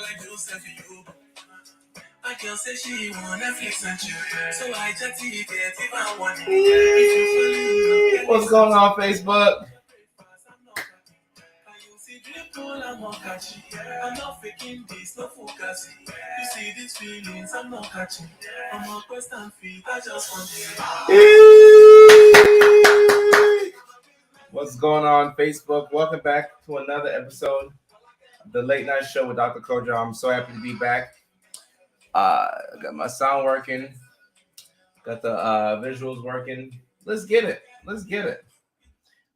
like Joseph you. My girl say she want Netflix and chill. So I chatty get if I want it. If you follow, What's going on, Facebook? you see drip pull, I'm not catching. I'm not faking this, no focusing. You see these feelings, I'm not catching. I'm not quest and feet, I just want Hey! What's going on, Facebook? Welcome back to another episode of the Late Night Show with Dr. Kojo. I'm so happy to be back. Got my sound working, got the visuals working. Let's get it. Let's get it.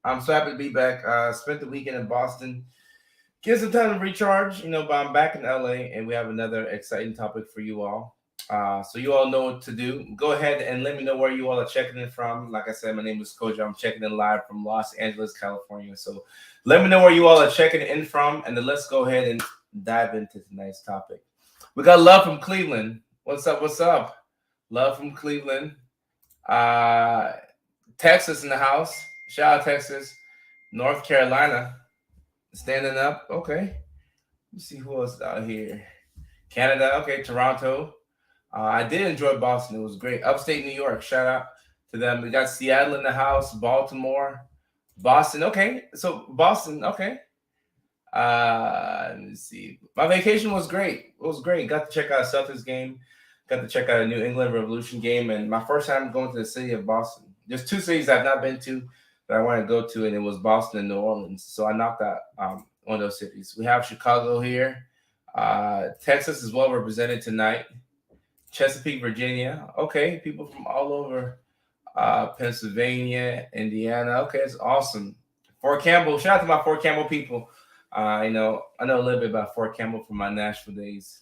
I'm so happy to be back. Spent the weekend in Boston. Get some time to recharge, but I'm back in LA and we have another exciting topic for you all. So you all know what to do. Go ahead and let me know where you all are checking in from. Like I said, my name is Kojo. I'm checking in live from Los Angeles, California. So let me know where you all are checking in from, and then let's go ahead and dive into tonight's topic. We got love from Cleveland. What's up? What's up? Love from Cleveland. Texas in the house. Shout out Texas. North Carolina. Standing up. Okay. Let's see who else out here. Canada. Okay. Toronto. I did enjoy Boston. It was great. Upstate New York. Shout out to them. We got Seattle in the house. Baltimore. Boston. Okay. So Boston. Okay. Let me see. My vacation was great. It was great. Got to check out a Celtics game. Got to check out a New England Revolution game. And my first time going to the city of Boston. There's two cities I've not been to that I want to go to, and it was Boston and New Orleans. So I knocked out one of those cities. We have Chicago here. Texas is well represented tonight. Chesapeake, Virginia. Okay, people from all over Pennsylvania, Indiana. Okay, it's awesome. Fort Campbell. Shout out to my Fort Campbell people. I know a little bit about Fort Campbell from my Nashville days.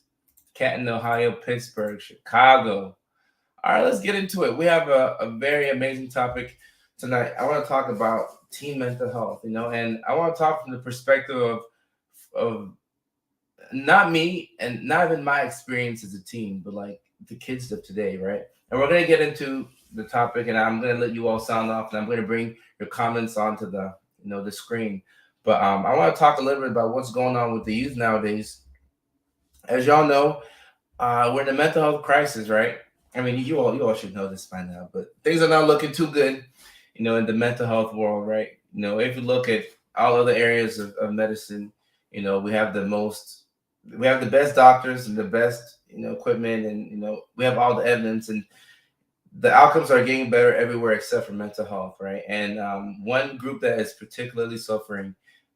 Canton, Ohio, Pittsburgh, Chicago. All right, let's get into it. We have a very amazing topic tonight. I want to talk about teen mental health, and I want to talk from the perspective of not me and not even my experience as a teen, but like the kids of today, right? And we're gonna get into the topic, and I'm gonna let you all sound off, and I'm gonna bring your comments onto the screen. But I want to talk a little bit about what's going on with the youth nowadays. As y'all know, we're in a mental health crisis, right? I mean, you all should know this by now, but things are not looking too good, in the mental health world, right? If you look at all other areas of medicine, we have the best doctors and the best, equipment, and we have all the evidence, and the outcomes are getting better everywhere except for mental health, right? And one group that is particularly suffering,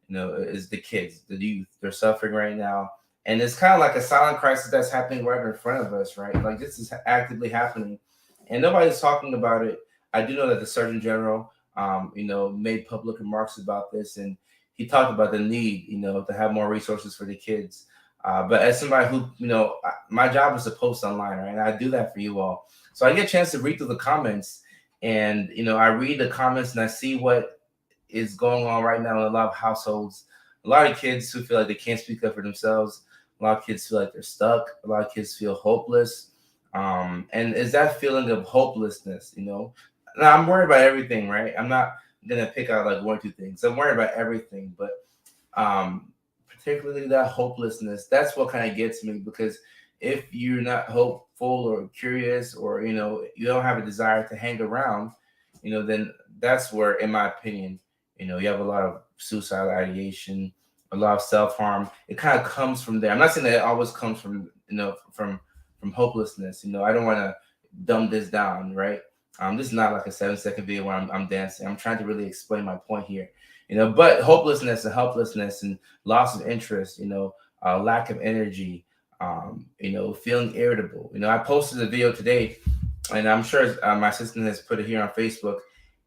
is the kids, the youth. They're suffering right now, and it's kind of like a silent crisis that's happening right in front of us, right? Like this is actively happening, and nobody's talking about it. I do know that the Surgeon General, made public remarks about this, and he talked about the need, to have more resources for the kids. But as somebody who, my job is to post online, right? And I do that for you all. So I get a chance to read through the comments, and I read the comments and I see what is going on right now in a lot of households. A lot of kids who feel like they can't speak up for themselves. A lot of kids feel like they're stuck. A lot of kids feel hopeless. And is that feeling of hopelessness, Now I'm worried about everything, right? I'm not gonna pick out like one or two things. I'm worried about everything, but particularly that hopelessness, that's what kind of gets me, because if you're not hopeful or curious, or you don't have a desire to hang around, then that's where, in my opinion, you have a lot of suicidal ideation, a lot of self-harm. It kind of comes from there. I'm not saying that it always comes from from hopelessness. I don't want to dumb this down, right? This is not like a 7-second video where I'm dancing. I'm trying to really explain my point here. But hopelessness and helplessness and loss of interest, lack of energy, feeling irritable. I posted a video today, and I'm sure my assistant has put it here on Facebook.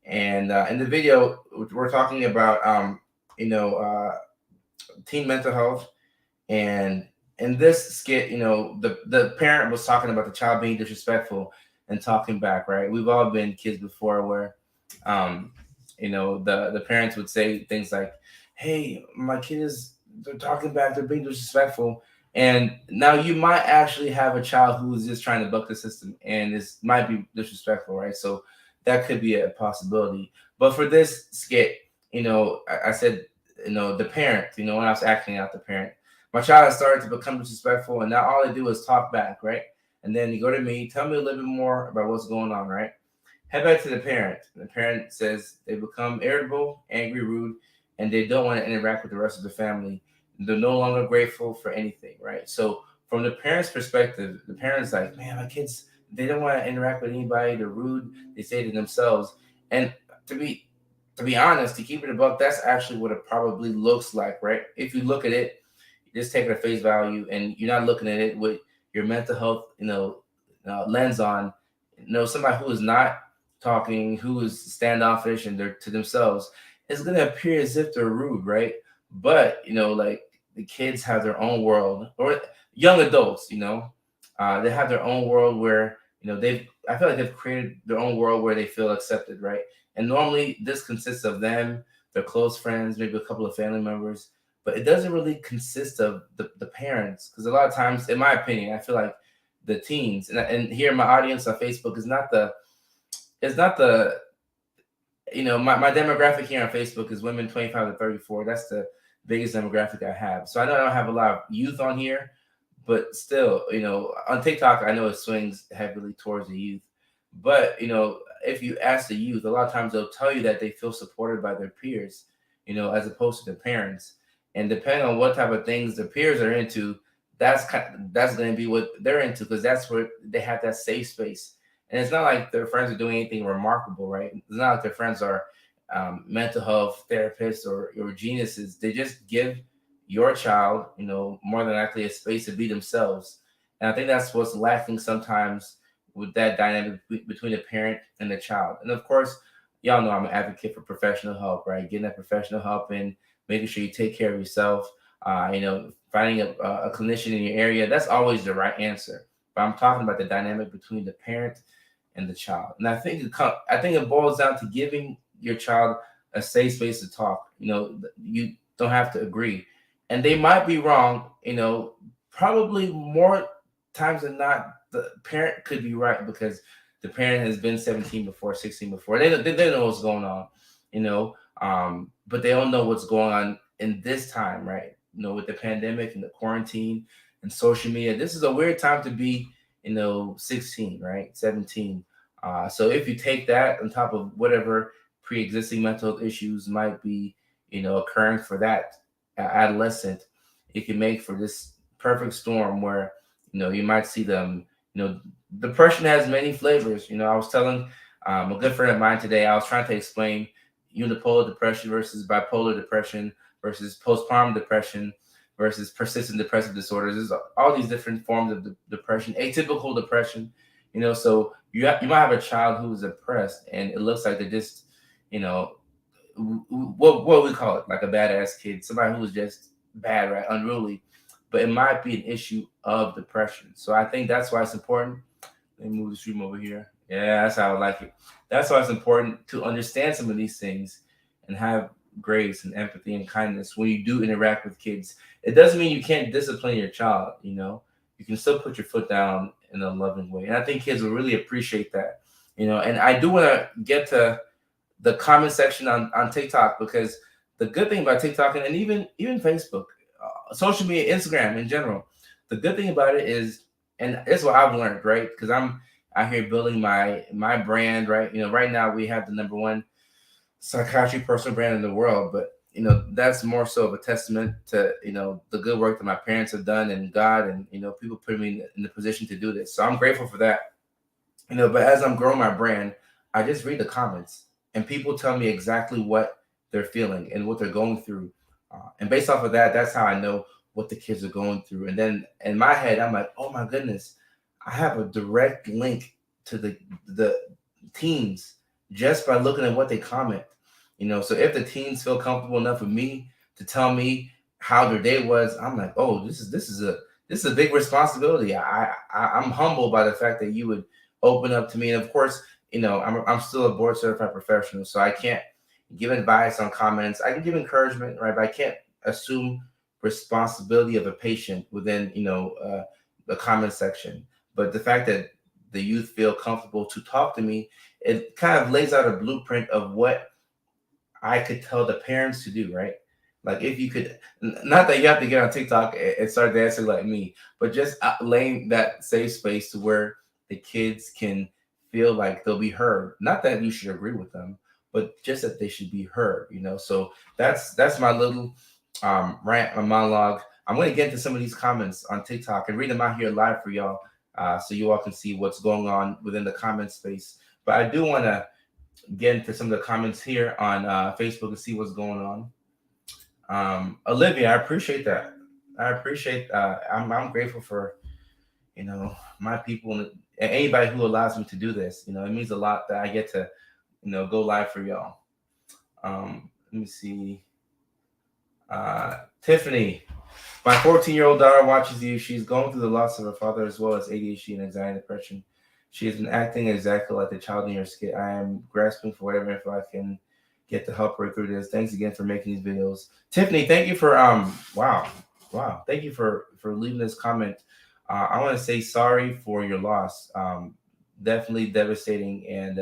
And in the video, we're talking about, teen mental health. And in this skit, the parent was talking about the child being disrespectful and talking back, right? We've all been kids before where, the parents would say things like, "Hey, my kids, they're talking back, they're being disrespectful." And now you might actually have a child who's just trying to buck the system, and this might be disrespectful, right? So that could be a possibility. But for this skit, I said, the parent, when I was acting out the parent, My child has started to become disrespectful, and now all they do is talk back, right? And then you go to me, tell me a little bit more about what's going on, right? Head back to the parent. The parent says they become irritable, angry, rude, and they don't want to interact with the rest of the family. They're no longer grateful for anything, right? So from the parent's perspective, the parent's like, man, my kids, they don't want to interact with anybody. They're rude. They say to themselves. And to be to be honest, to keep it a buck, that's actually what it probably looks like, right? If you look at it, just take it at face value, and you're not looking at it with your mental health, lens on. Somebody who is not talking, who is standoffish, and they're to themselves, it's gonna appear as if they're rude, right? But like the kids have their own world, or young adults, they have their own world where they've. I feel like they've created their own world where they feel accepted, right? And normally this consists of them, their close friends, maybe a couple of family members, but it doesn't really consist of the parents, because a lot of times, in my opinion, I feel like the teens, and here my audience on Facebook is not the my demographic here on Facebook is women 25 to 34. That's the biggest demographic I have. So I know I don't have a lot of youth on here, but still, on TikTok, I know it swings heavily towards the youth. But if you ask the youth, a lot of times they'll tell you that they feel supported by their peers, as opposed to their parents. And depending on what type of things the peers are into, that's going to be what they're into, because that's where they have that safe space. And it's not like their friends are doing anything remarkable, right? It's not like their friends are mental health therapists or geniuses. They just give your child, more than likely a space to be themselves. And I think that's what's lacking sometimes with that dynamic between the parent and the child. And of course, y'all know I'm an advocate for professional help, right? Getting that professional help and making sure you take care of yourself. Finding a clinician in your area, that's always the right answer. But I'm talking about the dynamic between the parent and the child. And I think it boils down to giving your child a safe space to talk. You don't have to agree, and they might be wrong. Probably more times than not, the parent could be right, because the parent has been 17 before, 16 before. They know what's going on. But they don't know what's going on in this time, right? With the pandemic and the quarantine and social media. This is a weird time to be 16, right? 17. So if you take that on top of whatever pre-existing mental health issues might be, occurring for that adolescent, it can make for this perfect storm where, you might see them, depression has many flavors. I was telling a good friend of mine today, I was trying to explain unipolar depression versus bipolar depression versus postpartum depression versus persistent depressive disorders. There's all these different forms of depression, atypical depression. So you might have a child who's depressed, and it looks like they're just, you know, what we call it, like a badass kid, somebody who's just bad, right, unruly. But it might be an issue of depression. So I think that's why it's important. Let me move the stream over here. Yeah, that's how I like it. That's why it's important to understand some of these things and have grace and empathy and kindness when you do interact with kids. It doesn't mean you can't discipline your child, You can still put your foot down in a loving way. And I think kids will really appreciate that. And I do want to get to the comment section on TikTok, because the good thing about TikTok, and even Facebook, social media, Instagram in general, the good thing about it is, and it's what I've learned, right? Because I'm out here building my brand, right? Right now we have the number one psychiatry personal brand in the world, but that's more so of a testament to the good work that my parents have done, and God, and people put me in the position to do this. So I'm grateful for that. But as I'm growing my brand, I just read the comments, and people tell me exactly what they're feeling and what they're going through, and based off of that, that's how I know what the kids are going through. And then in my head, I'm like, oh my goodness, I have a direct link to the teens just by looking at what they comment. So if the teens feel comfortable enough with me to tell me how their day was, I'm like, oh, this is a big responsibility. I'm humbled by the fact that you would open up to me. And of course, I'm still a board certified professional, so I can't give advice on comments. I can give encouragement, right? But I can't assume responsibility of a patient within the comment section. But the fact that the youth feel comfortable to talk to me, it kind of lays out a blueprint of what I could tell the parents to do, right? Like if you could, not that you have to get on TikTok and start dancing like me, but just laying that safe space to where the kids can feel like they'll be heard. Not that you should agree with them, but just that they should be heard. So that's my little rant, my monologue. I'm going to get into some of these comments on TikTok and read them out here live for y'all, so you all can see what's going on within the comment space. But I do want to get into some of the comments here on Facebook and see what's going on. Olivia, I appreciate that. I appreciate. I'm grateful for my people and anybody who allows me to do this. It means a lot that I get to go live for y'all. Let me see. Tiffany, my 14-year-old daughter watches you. She's going through the loss of her father as well as ADHD and anxiety and depression. She has been acting exactly like the child in your skit. I am grasping for whatever info I can get to help her through this. Thanks again for making these videos. Tiffany, thank you for wow. Wow. Thank you for leaving this comment. I want to say sorry for your loss. Definitely devastating, and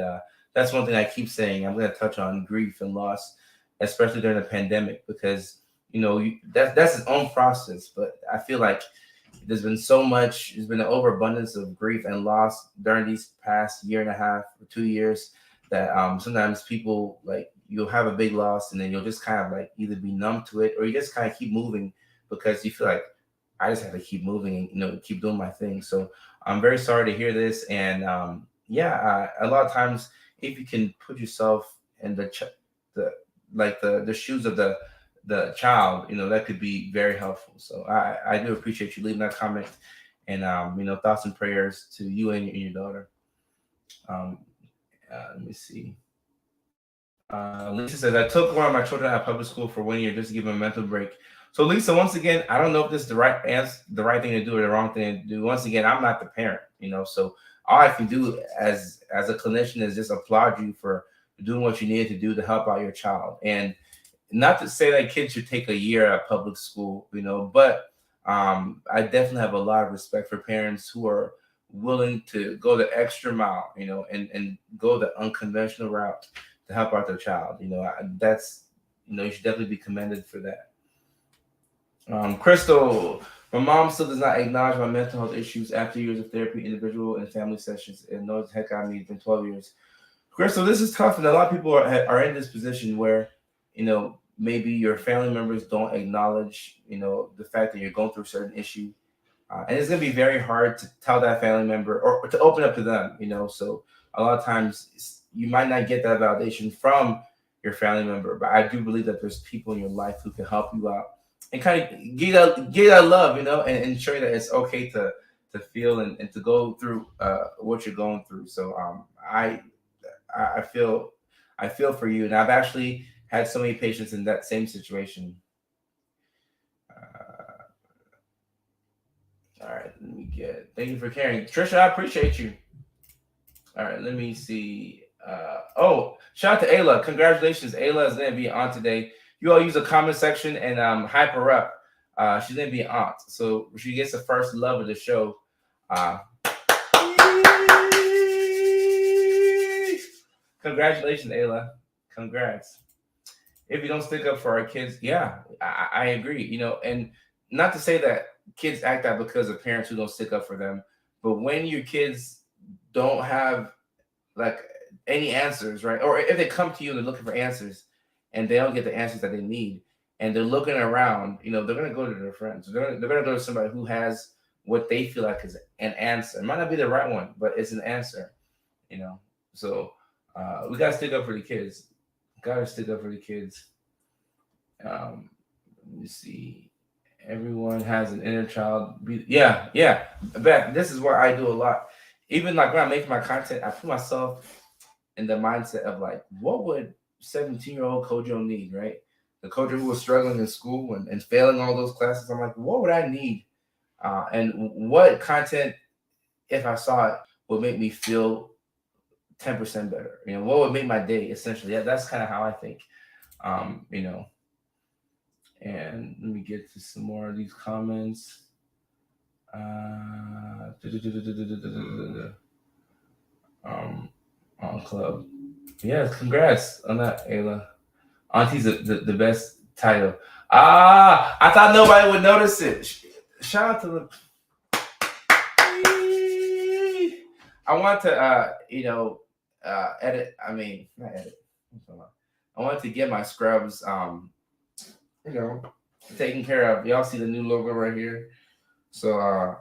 that's one thing I keep saying. I'm going to touch on grief and loss, especially during the pandemic, because that's its own process. But I feel like there's been an overabundance of grief and loss during these past year and a half or 2 years that sometimes people, like, you'll have a big loss and then you'll just kind of like either be numb to it, or you just kind of keep moving because you feel like I just have to keep moving and keep doing my thing. So I'm very sorry to hear this, and yeah, a lot of times if you can put yourself in the the shoes of the child, that could be very helpful. So I do appreciate you leaving that comment, and thoughts and prayers to you and your daughter. Um, let me see. Lisa says, I took one of my children out of public school for 1 year just to give them a mental break. So Lisa, once again, I don't know if this is the right answer, the right thing to do or the wrong thing to do. Once again, I'm not the parent, so all I can do as a clinician is just applaud you for doing what you needed to do to help out your child. And not to say that kids should take a year at public school, but I definitely have a lot of respect for parents who are willing to go the extra mile, and go the unconventional route to help out their child. That's you should definitely be commended for that. Crystal, my mom still does not acknowledge my mental health issues after years of therapy, individual and family sessions, and knows the heck out of me. It's been 12 years. Crystal, this is tough, and a lot of people are in this position where, maybe your family members don't acknowledge, the fact that you're going through a certain issue, and it's gonna be very hard to tell that family member or to open up to them. So a lot of times you might not get that validation from your family member, but I do believe that there's people in your life who can help you out and kind of get that love, and show you that it's okay to feel and to go through what you're going through. So I feel for you, and I've actually had so many patients in that same situation. Uh, all right, let me get. Thank you for caring, Trisha. I appreciate you. All right, let me see. Oh, shout out to Ayla. Congratulations, Ayla is gonna be on today. You all use the comment section and hype her up. She's gonna be an aunt, so she gets the first love of the show. Uh, Congratulations, Ayla. Congrats. If you don't stick up for our kids, yeah, I agree. And not to say that kids act out because of parents who don't stick up for them, but when your kids don't have like any answers, right? Or if they come to you and they're looking for answers and they don't get the answers that they need, and they're looking around, they're gonna go to their friends. They're gonna go to somebody who has what they feel like is an answer. It might not be the right one, but it's an answer. You know, so we gotta stick up for the kids. Gotta stick up for the kids. Let me see. Everyone has an inner child. Yeah, yeah. Beth, this is what I do a lot. Even like when I'm making my content, I put myself in the mindset of like, what would 17-year-old Kojo need, right? The Kojo who was struggling in school and failing all those classes. I'm like, what would I need? And what content, if I saw it, would make me feel 10% better? What would make my day essentially? Yeah, that's kind of how I think. Um, you know, and let me get to some more of these comments. Um, on club. Yes, congrats on that, Ayla. Auntie's the best Title. Ah, I thought nobody would notice it. Shout out to the. I want to, edit. I mean, not edit. I want to get my scrubs, you know, taken care of. Y'all see the new logo right here. So, a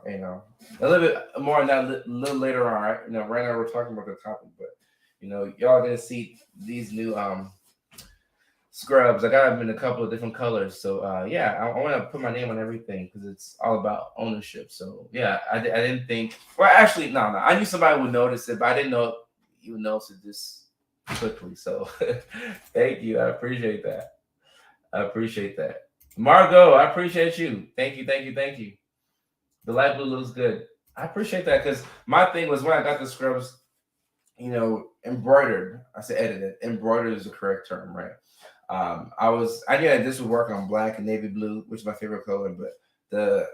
little bit more on that a little later on. Right? Right now we're talking about the topic, but y'all gonna see these new scrubs. I got them in a couple of different colors. So, yeah, I want to put my name on everything because it's all about ownership. So, yeah, I didn't think. Well, actually, no. I knew somebody would notice it, but I didn't know you would notice it this quickly. So, thank you. I appreciate that. I appreciate that. Margot, I appreciate you. Thank you, thank you, thank you. The light blue looks good. I appreciate that because my thing was when I got the scrubs, embroidered. I said edited. Embroidered is the correct term, right? I knew that this would work on black and navy blue, which is my favorite color, but the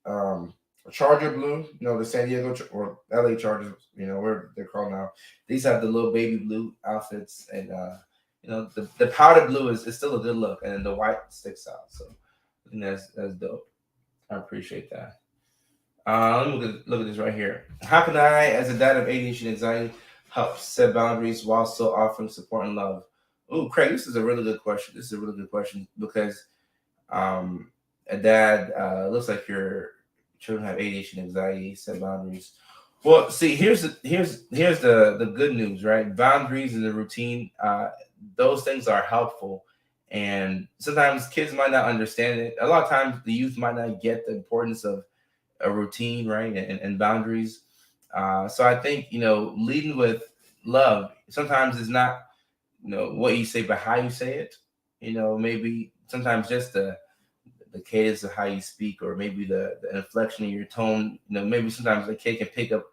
um Charger blue, the San Diego or LA Chargers, where they're called now. These have the little baby blue outfits, and the powder blue is still a good look, and then the white sticks out. So I think that's dope. I appreciate that. Let me look at this right here. How can I, as a dad of ADHD and anxiety, help set boundaries while still offering support and love? Oh, Craig, this is a really good question. This is a really good question because um, a dad looks like your children have ADHD and anxiety, set boundaries. Well, see, here's the good news, right? Boundaries and the routine, those things are helpful, and sometimes kids might not understand it. A lot of times, the youth might not get the importance of a routine, right, and boundaries. So I think leading with love sometimes is not what you say, but how you say it. Maybe sometimes just the cadence of how you speak, or maybe the inflection of your tone. Maybe sometimes the kid can pick up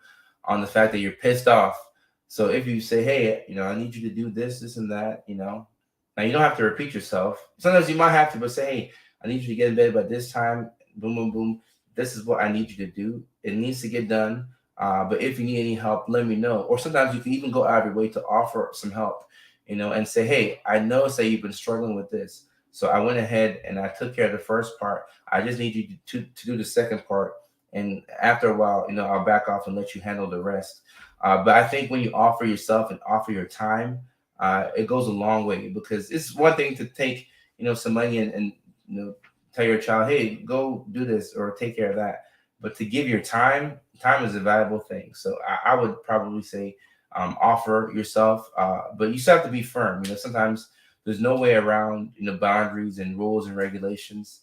on the fact that you're pissed off. So if you say, hey, I need you to do this, this, and that, now you don't have to repeat yourself. Sometimes you might have to, but say, hey, I need you to get in bed by this time. Boom, boom, boom. This is what I need you to do. It needs to get done. But if you need any help, let me know. Or sometimes you can even go out of your way to offer some help, and say, hey, I know, say you've been struggling with this. So I went ahead and I took care of the first part. I just need you to do the second part. And after a while, I'll back off and let you handle the rest. But I think when you offer yourself and offer your time, it goes a long way, because it's one thing to take, some money and tell your child, hey, go do this or take care of that. But to give your time is a valuable thing. So I would probably say offer yourself, but you still have to be firm. Sometimes there's no way around boundaries and rules and regulations.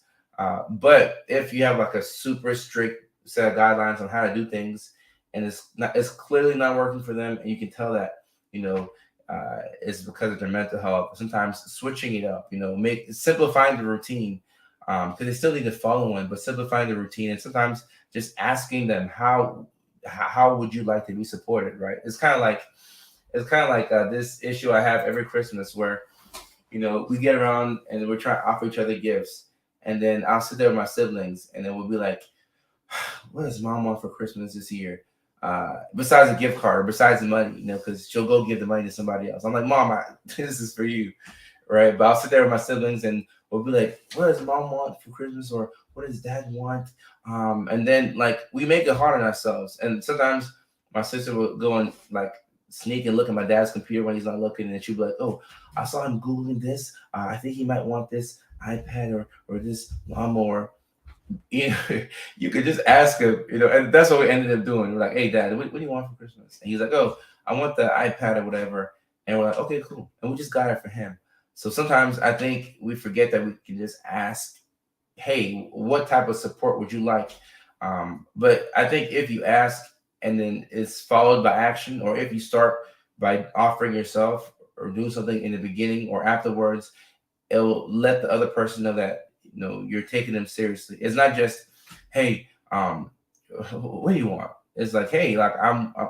But if you have like a super strict set of guidelines on how to do things, and it's clearly not working for them, and you can tell that it's because of their mental health. Sometimes switching it up, make simplifying the routine, because they still need to follow one, but simplifying the routine, and sometimes just asking them how would you like to be supported, right? It's kind of like this issue I have every Christmas where we get around and we're trying to offer each other gifts, and then I'll sit there with my siblings, and then we'll be like, what does mom want for Christmas this year? Besides a gift card, besides the money, because she'll go give the money to somebody else. I'm like, Mom, this is for you, right? But I'll sit there with my siblings and we'll be like, what does mom want for Christmas, or what does dad want? And then like we make it hard on ourselves. And sometimes my sister will go and like sneak and look at my dad's computer when he's not looking, and she'll be like, oh, I saw him googling this. I think he might want this iPad or this lawnmower. you know, you could just ask him, and that's what we ended up doing. We're like, hey, Dad, what do you want for Christmas? And he's like, oh, I want the iPad or whatever. And we're like, okay, cool. And we just got it for him. So sometimes I think we forget that we can just ask, hey, what type of support would you like? But I think if you ask and then it's followed by action, or if you start by offering yourself or doing something in the beginning or afterwards, it'll let the other person know that you're taking them seriously. It's not just, hey, what do you want? It's like, hey, like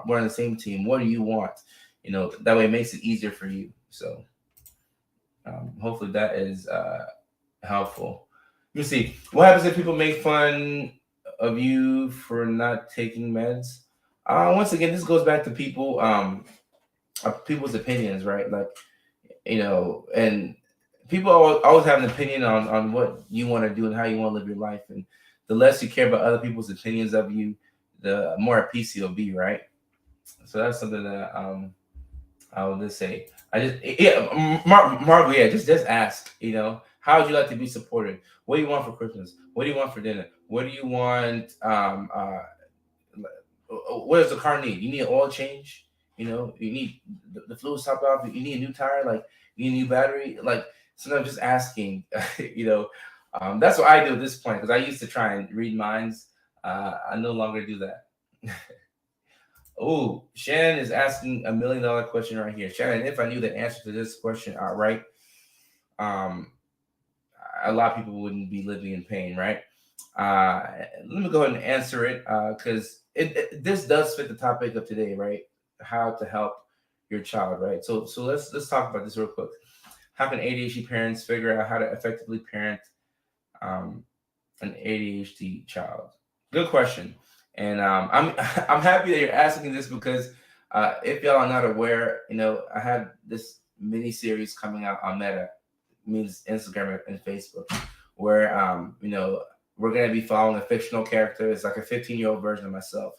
we're on the same team. What do you want? That way it makes it easier for you. So hopefully that is helpful. Let me see. What happens if people make fun of you for not taking meds? Once again, this goes back to people's opinions, right? Like, and people always have an opinion on what you want to do and how you want to live your life, and the less you care about other people's opinions of you, the more at peace you'll be, right? So that's something that I would just say. I just yeah, Marvel, yeah, just ask. How would you like to be supported? What do you want for Christmas? What do you want for dinner? What do you want? What does the car need? You need an oil change. You need the fluid top off. You need a new tire. Like you need a new battery. Like sometimes just asking. That's what I do at this point because I used to try and read minds. I no longer do that. Oh, Shannon is asking $1 million question right here. Shannon, if I knew the answer to this question outright, um, a lot of people wouldn't be living in pain, right? Let me go ahead and answer it because this does fit the topic of today, right? How to help your child, right? So let's talk about this real quick. How can ADHD parents figure out how to effectively parent um, an ADHD child? Good question, and I'm I'm happy that you're asking this because if y'all are not aware, I had this mini series coming out on Meta, means Instagram and Facebook, where we're gonna be following a fictional character. It's like a 15-year-old version of myself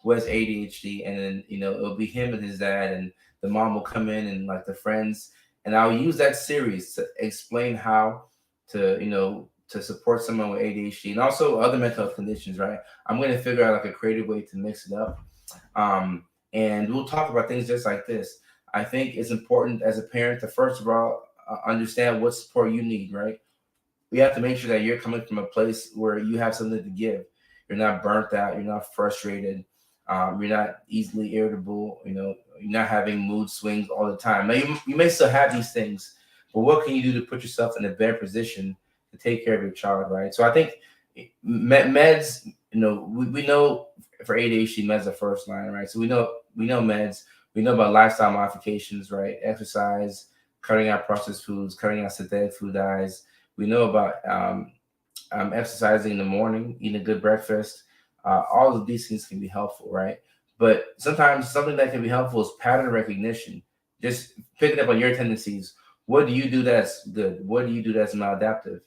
who has ADHD, and then it'll be him and his dad, and the mom will come in and like the friends, and I'll use that series to explain how to support someone with ADHD and also other mental health conditions. Right, I'm gonna figure out like a creative way to mix it up, um, and we'll talk about things just like this. I think it's important as a parent to first of all understand what support you need, right? We have to make sure that you're coming from a place where you have something to give. You're not burnt out. You're not frustrated. You're not easily irritable. You're not having mood swings all the time. Now, you may still have these things, but what can you do to put yourself in a better position to take care of your child, right? So I think meds, we know for ADHD, meds are first line, right? So we know meds. We know about lifestyle modifications, right? Exercise, cutting out processed foods, cutting out synthetic food dyes. We know about exercising in the morning, eating a good breakfast. All of these things can be helpful, right? But sometimes something that can be helpful is pattern recognition. Just picking up on your tendencies. What do you do that's good? What do you do that's maladaptive?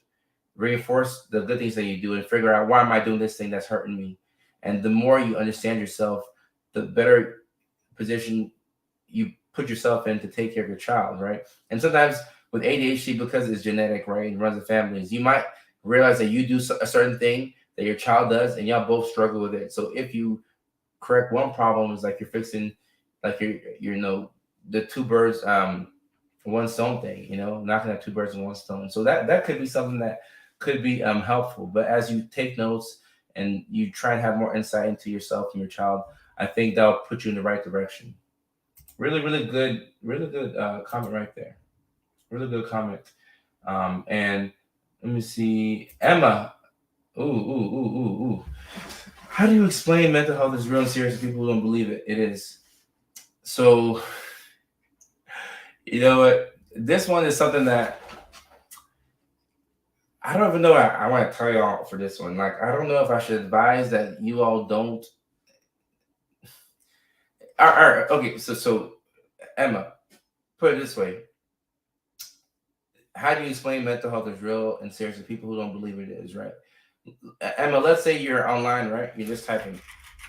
Reinforce the good things that you do and figure out, why am I doing this thing that's hurting me? And the more you understand yourself, the better position you put yourself in to take care of your child, right? And sometimes with ADHD, because it's genetic, right, and runs in families, you might realize that you do a certain thing that your child does, and y'all both struggle with it. So if you correct one problem, it's like you're fixing, like the two birds, one stone thing, knocking out two birds in one stone. So that could be something that could be helpful. But as you take notes and you try and have more insight into yourself and your child, I think that'll put you in the right direction. Really good comment right there. Really good comment. And let me see, Emma. Ooh, ooh, ooh, ooh, ooh. How do you explain mental health is real and serious to people who don't believe it? It is. So, you know what? This one is something that I don't even know. I want to tell y'all for this one. Like, I don't know if I should advise that you all don't. All right, okay. So Emma, put it this way: how do you explain mental health is real and serious to people who don't believe it is? Right, Emma. Let's say you're online, right? You're just typing,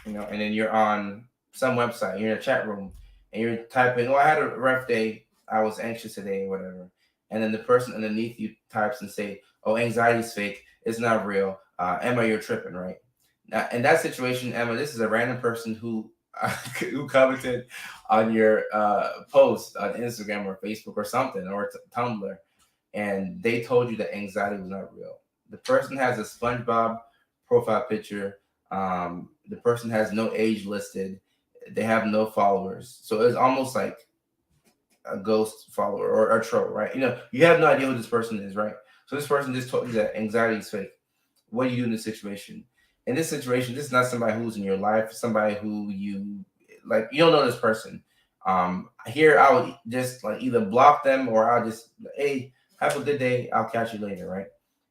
and then you're on some website. You're in a chat room, and you're typing, "Oh, I had a rough day. I was anxious today, or whatever." And then the person underneath you types and say, "Oh, anxiety's fake. It's not real. Emma, you're tripping, right?" Now, in that situation, Emma, this is a random person who who commented on your post on Instagram or Facebook or something or Tumblr, and they told you that anxiety was not real. The person has a SpongeBob profile picture. The person has no age listed. They have no followers, so it's almost like a ghost follower or a troll, right? You have no idea who this person is, right? So this person just told you that anxiety is fake. What do you do in this situation? In this situation, this is not somebody who's in your life, somebody who you like. You don't know this person. Here I would just like either block them or I'll just, hey, have a good day. I'll catch you later, right?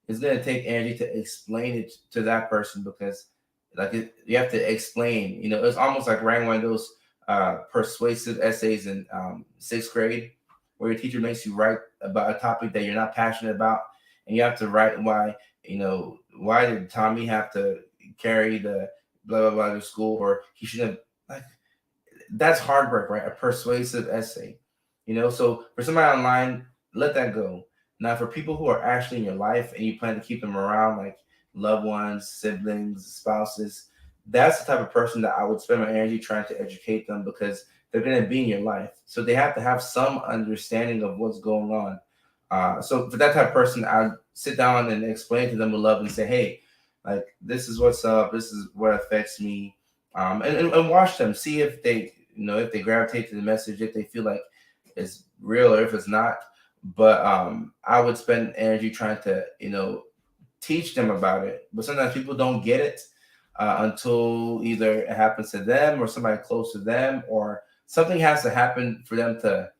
It's gonna take energy to explain it to that person because you have to explain. It's almost like writing one of those persuasive essays in sixth grade. where your teacher makes you write about a topic that you're not passionate about, and you have to write why. Why did Tommy have to carry the blah blah blah to school, or he should have like that's hard work, right? A persuasive essay. So for somebody online, let that go. Now, for people who are actually in your life and you plan to keep them around, like loved ones, siblings, spouses, that's the type of person that I would spend my energy trying to educate them because they're going to be in your life. So they have to have some understanding of what's going on. So for that type of person, I sit down and explain to them with love and say, hey, like this is what's up. This is what affects me, and watch them, see if they if they gravitate to the message, if they feel like it's real or if it's not. But I would spend energy trying to teach them about it. But sometimes people don't get it until either it happens to them or somebody close to them, or something has to happen for them to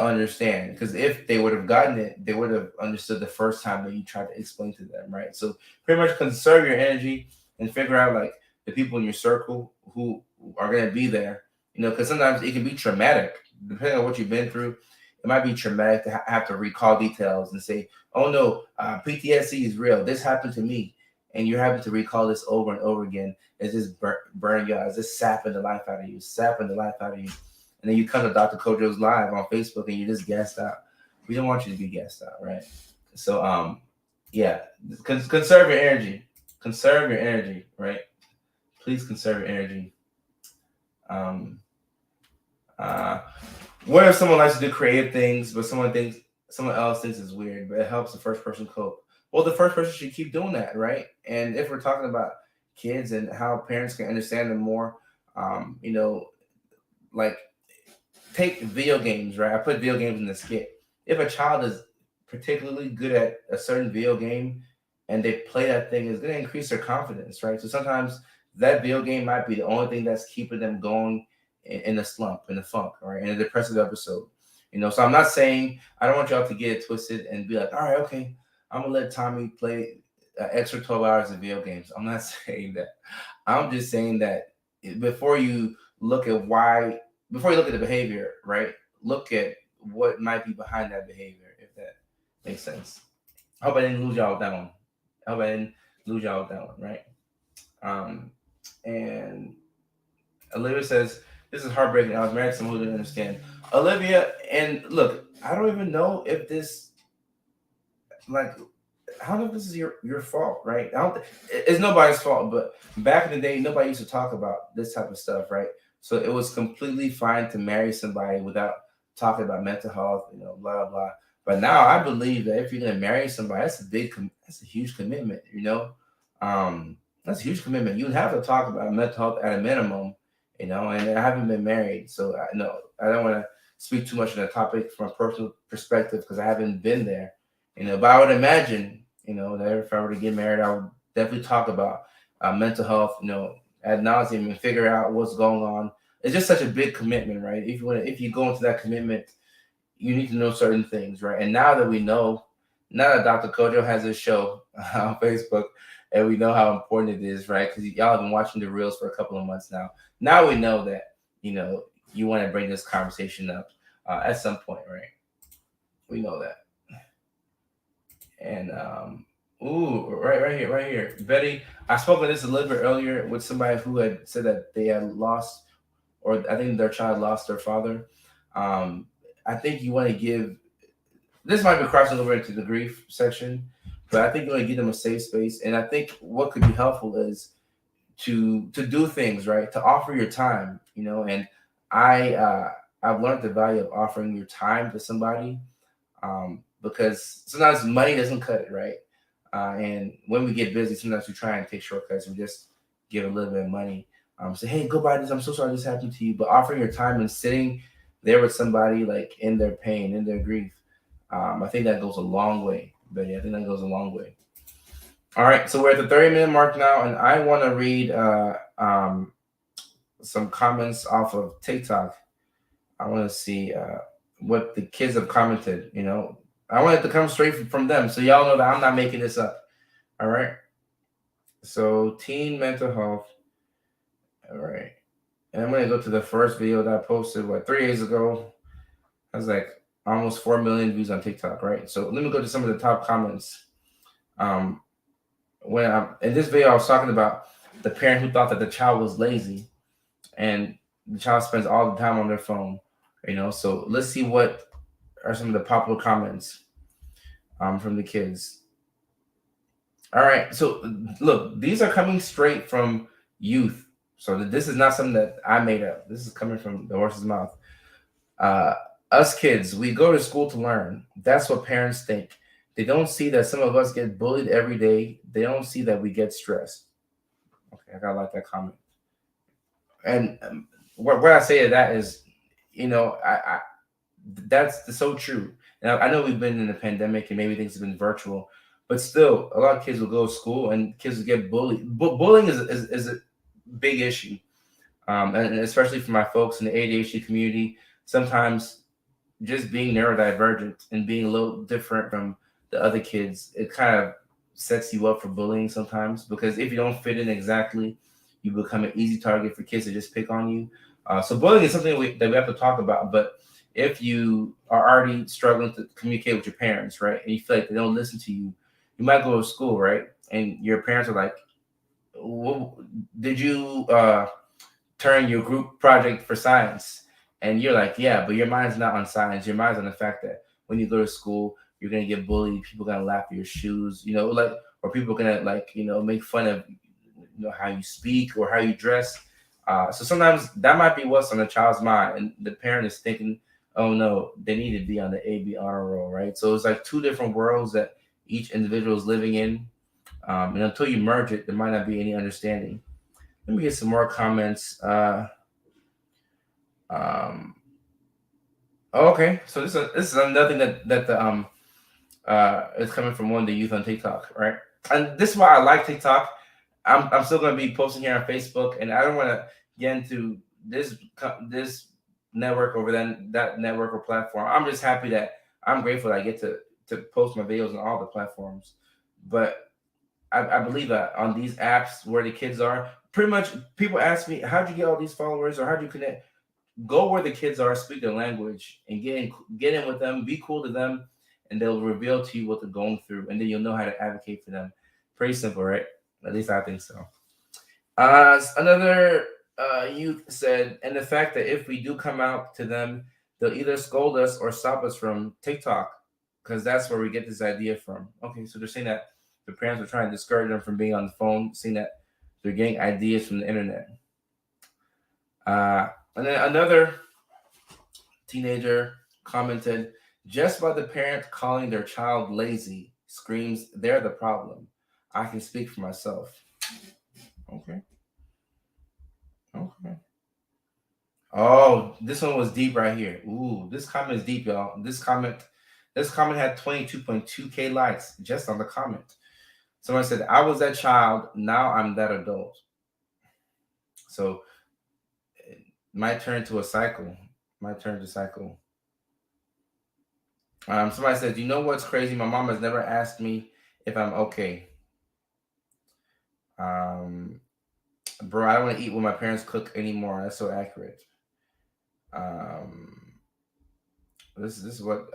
understand. Because if they would have gotten it, they would have understood the first time that you tried to explain to them, right? So pretty much conserve your energy and figure out like the people in your circle who are going to be there. Because sometimes it can be traumatic, depending on what you've been through. It might be traumatic to have to recall details and say, "Oh no, PTSD is real. This happened to me," and you're having to recall this over and over again. It's just burning you out. It's just sapping the life out of you, sapping the life out of you. And then you come to Dr. Kojo's live on Facebook and you just gassed out. We don't want you to be gassed out, right? So yeah, conserve your energy. Conserve your energy, right? Please conserve your energy. Um, uh, what if someone likes to do creative things, but someone else thinks it's weird, but it helps the first person cope? Well, the first person should keep doing that, right? And if we're talking about kids and how parents can understand them more, like take video games, right? I put video games in the skit. If a child is particularly good at a certain video game and they play that thing, it's going to increase their confidence, right? So sometimes that video game might be the only thing that's keeping them going in a slump, in a funk, right? In a depressive episode. So I'm not saying, I don't want y'all to get it twisted and be like, all right, okay, I'm going to let Tommy play extra 12 hours of video games. I'm not saying that. I'm just saying that before you look at why before you look at the behavior, right? Look at what might be behind that behavior, if that makes sense. I hope I didn't lose y'all with that one. I hope I didn't lose y'all with that one, right? And Olivia says, this is heartbreaking. I was married to someone who didn't understand. Olivia, and look, I don't even know if this, like, I don't know if this is your fault, right? It's nobody's fault, but back in the day, nobody used to talk about this type of stuff, right? So it was completely fine to marry somebody without talking about mental health, blah blah. But now I believe that if you're gonna marry somebody, that's a huge commitment, that's a huge commitment. You have to talk about mental health at a minimum, And I haven't been married, so I know I don't want to speak too much on the topic from a personal perspective because I haven't been there, But I would imagine, that if I were to get married, I would definitely talk about mental health, ad nauseum, and figure out what's going on. It's just such a big commitment, right? If you go into that commitment, you need to know certain things, right? And now that we know, now that Dr. Kojo has his show on Facebook, and we know how important it is, right? Because y'all have been watching the reels for a couple of months now. Now we know that you want to bring this conversation up at some point, right? We know that. And right here, Betty. I spoke of this a little bit earlier with somebody who had said that they had lost, or I think their child lost their father. Um, I think you want to give. This might be crossing over into the grief section, but I think you want to give them a safe space. And I think what could be helpful is to do things right, to offer your time. And I've learned the value of offering your time to somebody because sometimes money doesn't cut it, right? And when we get busy, sometimes we try and take shortcuts and just give a little bit of money. Say, hey, go buy this. I'm so sorry this happened to you. But offering your time and sitting there with somebody like in their pain, in their grief, I think that goes a long way, Betty. I think that goes a long way. All right, so we're at the 30-minute mark now, and I want to read some comments off of TikTok. I want to see what the kids have commented. I want it to come straight from them, so y'all know that I'm not making this up. All right. So teen mental health. All right, and I'm gonna go to the first video that I posted 3 days ago. Has like almost 4 million views on TikTok, right? So let me go to some of the top comments. Um, when I'm in this video, I was talking about the parent who thought that the child was lazy, and the child spends all the time on their phone. So let's see what are some of the popular comments from the kids. All right, so look, these are coming straight from youth. So this is not something that I made up. This is coming from the horse's mouth. Uh, Us kids, we go to school to learn. That's what parents think. They don't see that some of us get bullied every day. They don't see that we get stressed. Okay, I gotta like that comment. And what I say to that is, I that's so true. Now I know we've been in a pandemic and maybe things have been virtual, but still, a lot of kids will go to school and kids will get bullied. Bullying is a big issue, and especially for my folks in the ADHD community. Sometimes just being neurodivergent and being a little different from the other kids, it kind of sets you up for bullying sometimes because if you don't fit in exactly, you become an easy target for kids to just pick on you. So bullying is something that we have to talk about. But if you are already struggling to communicate with your parents, right, and you feel like they don't listen to you, you might go to school, right, and your parents are like, well, "Did you turn your group project for science?" And you're like, yeah, but your mind's not on science. Your mind's on the fact that when you go to school, you're gonna get bullied. People gonna laugh at your shoes, like, or people gonna like, make fun of, how you speak or how you dress. So sometimes that might be what's on the child's mind, and the parent is thinking, oh no, they need to be on the AB honor roll, right? So it's like two different worlds that each individual is living in, and until you merge it, there might not be any understanding. Let me get some more comments. Um, okay, so this is another thing that the is coming from one of the youth on TikTok, right? And this is why I like TikTok. I'm still gonna be posting here on Facebook, and I don't want to get into this network over that network or platform. I'm just happy that I'm grateful that I get to post my videos on all the platforms. But I believe that on these apps where the kids are, pretty much people ask me, how'd you get all these followers or how'd you connect? Go where the kids are, speak their language, and get in with them, be cool to them, and they'll reveal to you what they're going through, and then you'll know how to advocate for them. Pretty simple, right? At least I think so. Another youth said, and the fact that if we do come out to them, they'll either scold us or stop us from TikTok, because that's where we get this idea from. Okay, so they're saying that the parents are trying to discourage them from being on the phone, saying that they're getting ideas from the internet. Uh, and then another teenager commented, just by the parent calling their child lazy screams they're the problem. I can speak for myself. Okay. Okay. Oh, this one was deep right here. Ooh, this comment is deep, y'all. This comment had 22.2K likes just on the comment. Someone said, I was that child, now I'm that adult. So it might turn to a cycle. Might turn to cycle. Somebody said, you know what's crazy? My mom has never asked me if I'm okay. Um, Bro, I don't want to eat when my parents cook anymore. That's so accurate. Um, this is what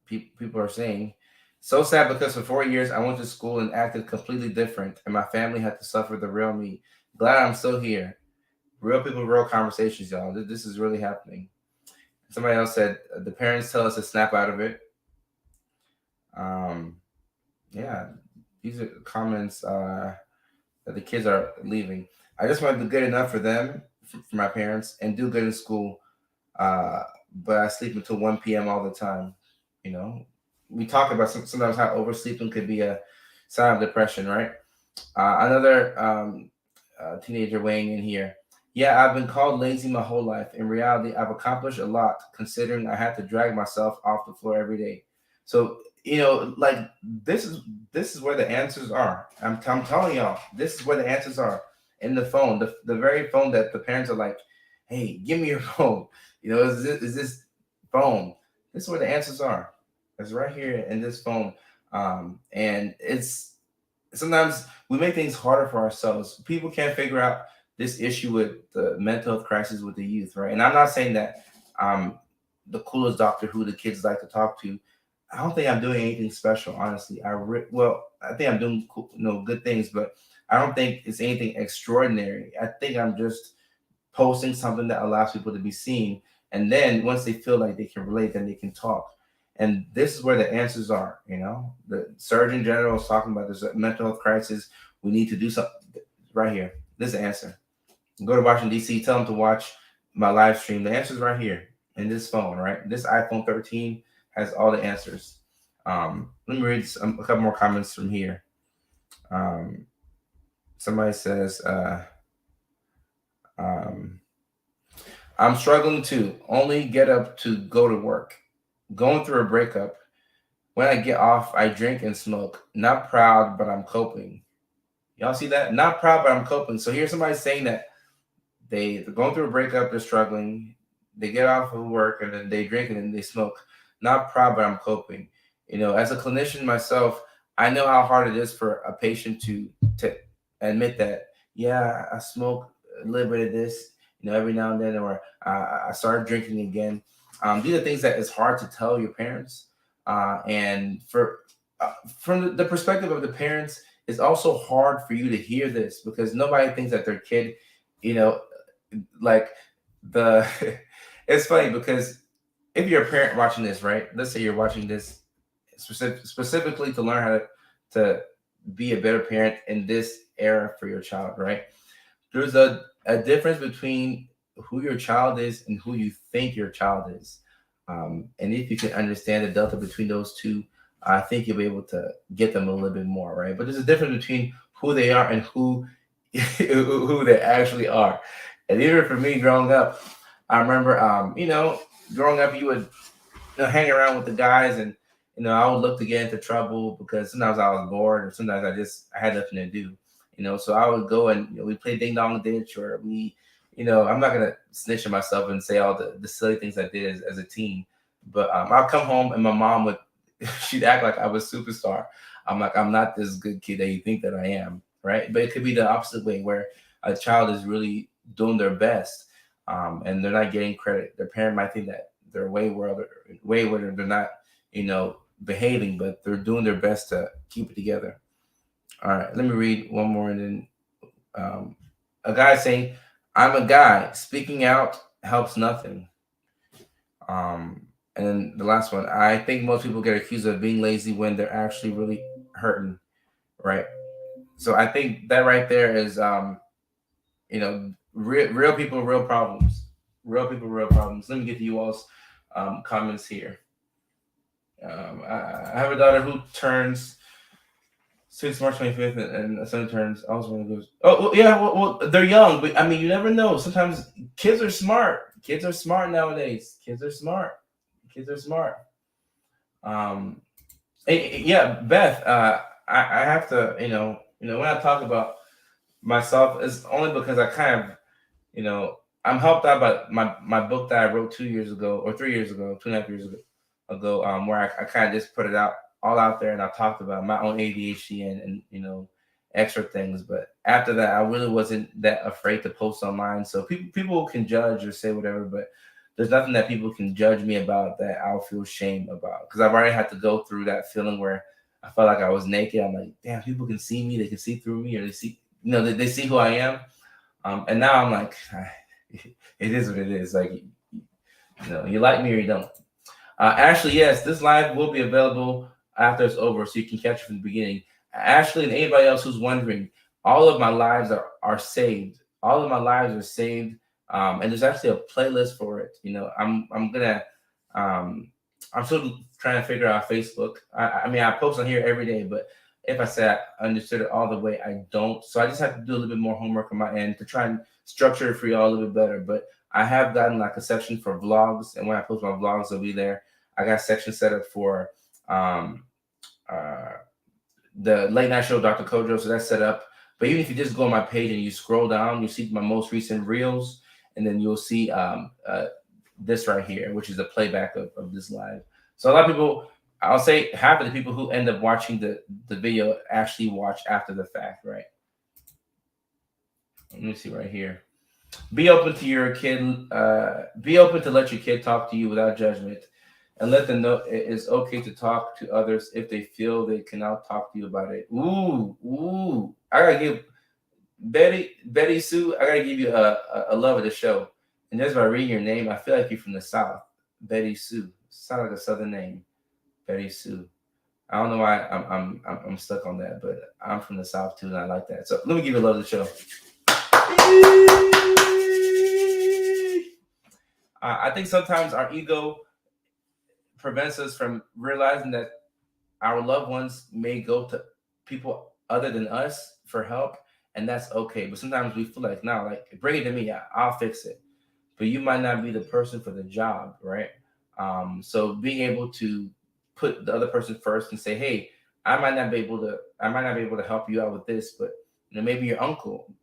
people are saying. So sad because for 4 years I went to school and acted completely different, and my family had to suffer the real me. Glad I'm still here. Real people, real conversations, y'all. This is really happening. Somebody else said the parents tell us to snap out of it. Um, yeah, these are comments that the kids are leaving. I just want to do good enough for them, for my parents, and do good in school. Uh, but I sleep until 1 p.m. all the time. You know, we talk about sometimes how oversleeping could be a sign of depression, right? Another teenager weighing in here. Yeah, I've been called lazy my whole life. In reality, I've accomplished a lot considering I had to drag myself off the floor every day. So, like this is where the answers are. I'm telling y'all, this is where the answers are in the phone, the very phone that the parents are like, hey, give me your phone. Is this phone? This is where the answers are. It's right here in this phone. And it's sometimes we make things harder for ourselves. People can't figure out this issue with the mental health crisis with the youth, right? And I'm not saying that um the coolest doctor who the kids like to talk to. I don't think I'm doing anything special, honestly. Well, I think I'm doing cool, good things, but I don't think it's anything extraordinary. I think I'm just posting something that allows people to be seen, and then once they feel like they can relate, then they can talk. And this is where the answers are. The Surgeon General is talking about this mental health crisis. We need to do something right here. This is the answer. Go to Washington D.C. Tell them to watch my live stream. The answer's right here in this phone. Right, this iPhone 13 has all the answers. Let me read a couple more comments from here. Um, Somebody says, um, "I'm struggling too. Only get up to go to work. Going through a breakup. When I get off, I drink and smoke. Not proud, but I'm coping." Y'all see that? Not proud, but I'm coping. So here's somebody saying that they're going through a breakup, they're struggling, they get off of work, and then they drink and then they smoke. Not proud, but I'm coping. As a clinician myself, I know how hard it is for a patient to admit that, yeah, I smoke a little bit of this, every now and then, or I started drinking again. These are things that it's hard to tell your parents, and from the perspective of the parents, it's also hard for you to hear this because nobody thinks that their kid, you know, like the it's funny because if you're a parent watching this, right? Let's say you're watching this specifically to learn how to be a better parent in this era for your child, right? There's a difference between who your child is and who you think your child is. And if you can understand the delta between those two, I think you'll be able to get them a little bit more, right? But there's a difference between who they are and who they actually are. And even for me growing up, I remember, growing up, you would hang around with the guys, and I would look to get into trouble because sometimes I was bored, or sometimes I had nothing to do. So I would go and we play ding dong ditch, or I'm not gonna snitch on myself and say all the silly things I did as a teen, but I'll come home and my mom would she'd act like I was a superstar. I'm like, I'm not this good kid that you think that I am, right? But it could be the opposite way where a child is really doing their best, and they're not getting credit. Their parent might think that they're way where they're not, behaving, but they're doing their best to keep it together. All right, let me read one more, and then a guy saying, "I'm a guy. Speaking out helps nothing." Um, and then the last one, I think most people get accused of being lazy when they're actually really hurting, right? So I think that right there is, real people, real problems. Real people, real problems. Let me get to you all's comments here. I have a daughter who turns since March 25th, and a son turns. I was one of those. Oh, well, yeah. Well, they're young, but I mean, you never know. Sometimes kids are smart. Kids are smart nowadays. Kids are smart. Kids are smart. Um, yeah, Beth. I have to, when I talk about myself, it's only because I kind of, you know, I'm helped out by my book that I wrote 2 years ago or 3 years ago, 2.5 years ago, where I kind of just put it out all out there, and I talked about my own ADHD and extra things. But after that, I really wasn't that afraid to post online. So people can judge or say whatever, but there's nothing that people can judge me about that I'll feel shame about, because I've already had to go through that feeling where I felt like I was naked. I'm like, damn, people can see me, they can see through me, or they see, they see who I am. And now I'm like, it is what it is. Like, you like me or you don't. Ashley, yes, this live will be available after it's over, so you can catch it from the beginning. Ashley and anybody else who's wondering, all of my lives are saved. All of my lives are saved, and there's actually a playlist for it. I'm gonna, um, I'm still trying to figure out Facebook. I mean, I post on here every day, but if I say I understood it all the way, I don't. So I just have to do a little bit more homework on my end to try and structure it for you all a little bit better. But I have gotten like a section for vlogs, and when I post my vlogs, they'll be there. I got a section set up for um, uh, the late night show, Dr. Kojo, so that's set up. But even if you just go on my page and you scroll down, you see my most recent reels, and then you'll see this right here, which is a playback of this live. So a lot of people, I'll say half of the people who end up watching the video actually watch after the fact, right? Let me see right here. Be open to your kid. Be open to let your kid talk to you without judgment, and let them know it is okay to talk to others if they feel they cannot talk to you about it. Ooh, ooh! I gotta give Betty Sue. I gotta give you a love of the show, and just by reading your name, I feel like you're from the South. Betty Sue. Sound like a Southern name. Betty Sue. I don't know why I'm stuck on that, but I'm from the South too, and I like that. So let me give you a love of the show. I think sometimes our ego prevents us from realizing that our loved ones may go to people other than us for help, and that's okay. But sometimes we feel like, no, like bring it to me, I'll fix it. But you might not be the person for the job, right? So being able to put the other person first and say, hey, I might not be able to help you out with this, but maybe your uncle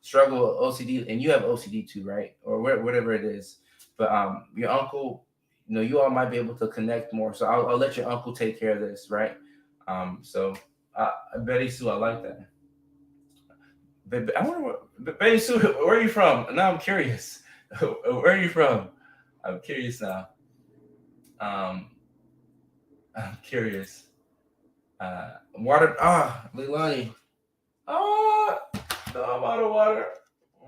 struggle with OCD, and you have OCD too, right? Or whatever it is. But your uncle, you all might be able to connect more. So I'll let your uncle take care of this, right? So Betty Sue, I like that. I wonder Betty Sue, where are you from? Now I'm curious. Where are you from? I'm curious now. Um, I'm curious. Water. Leilani. Ah, no, I'm out of water.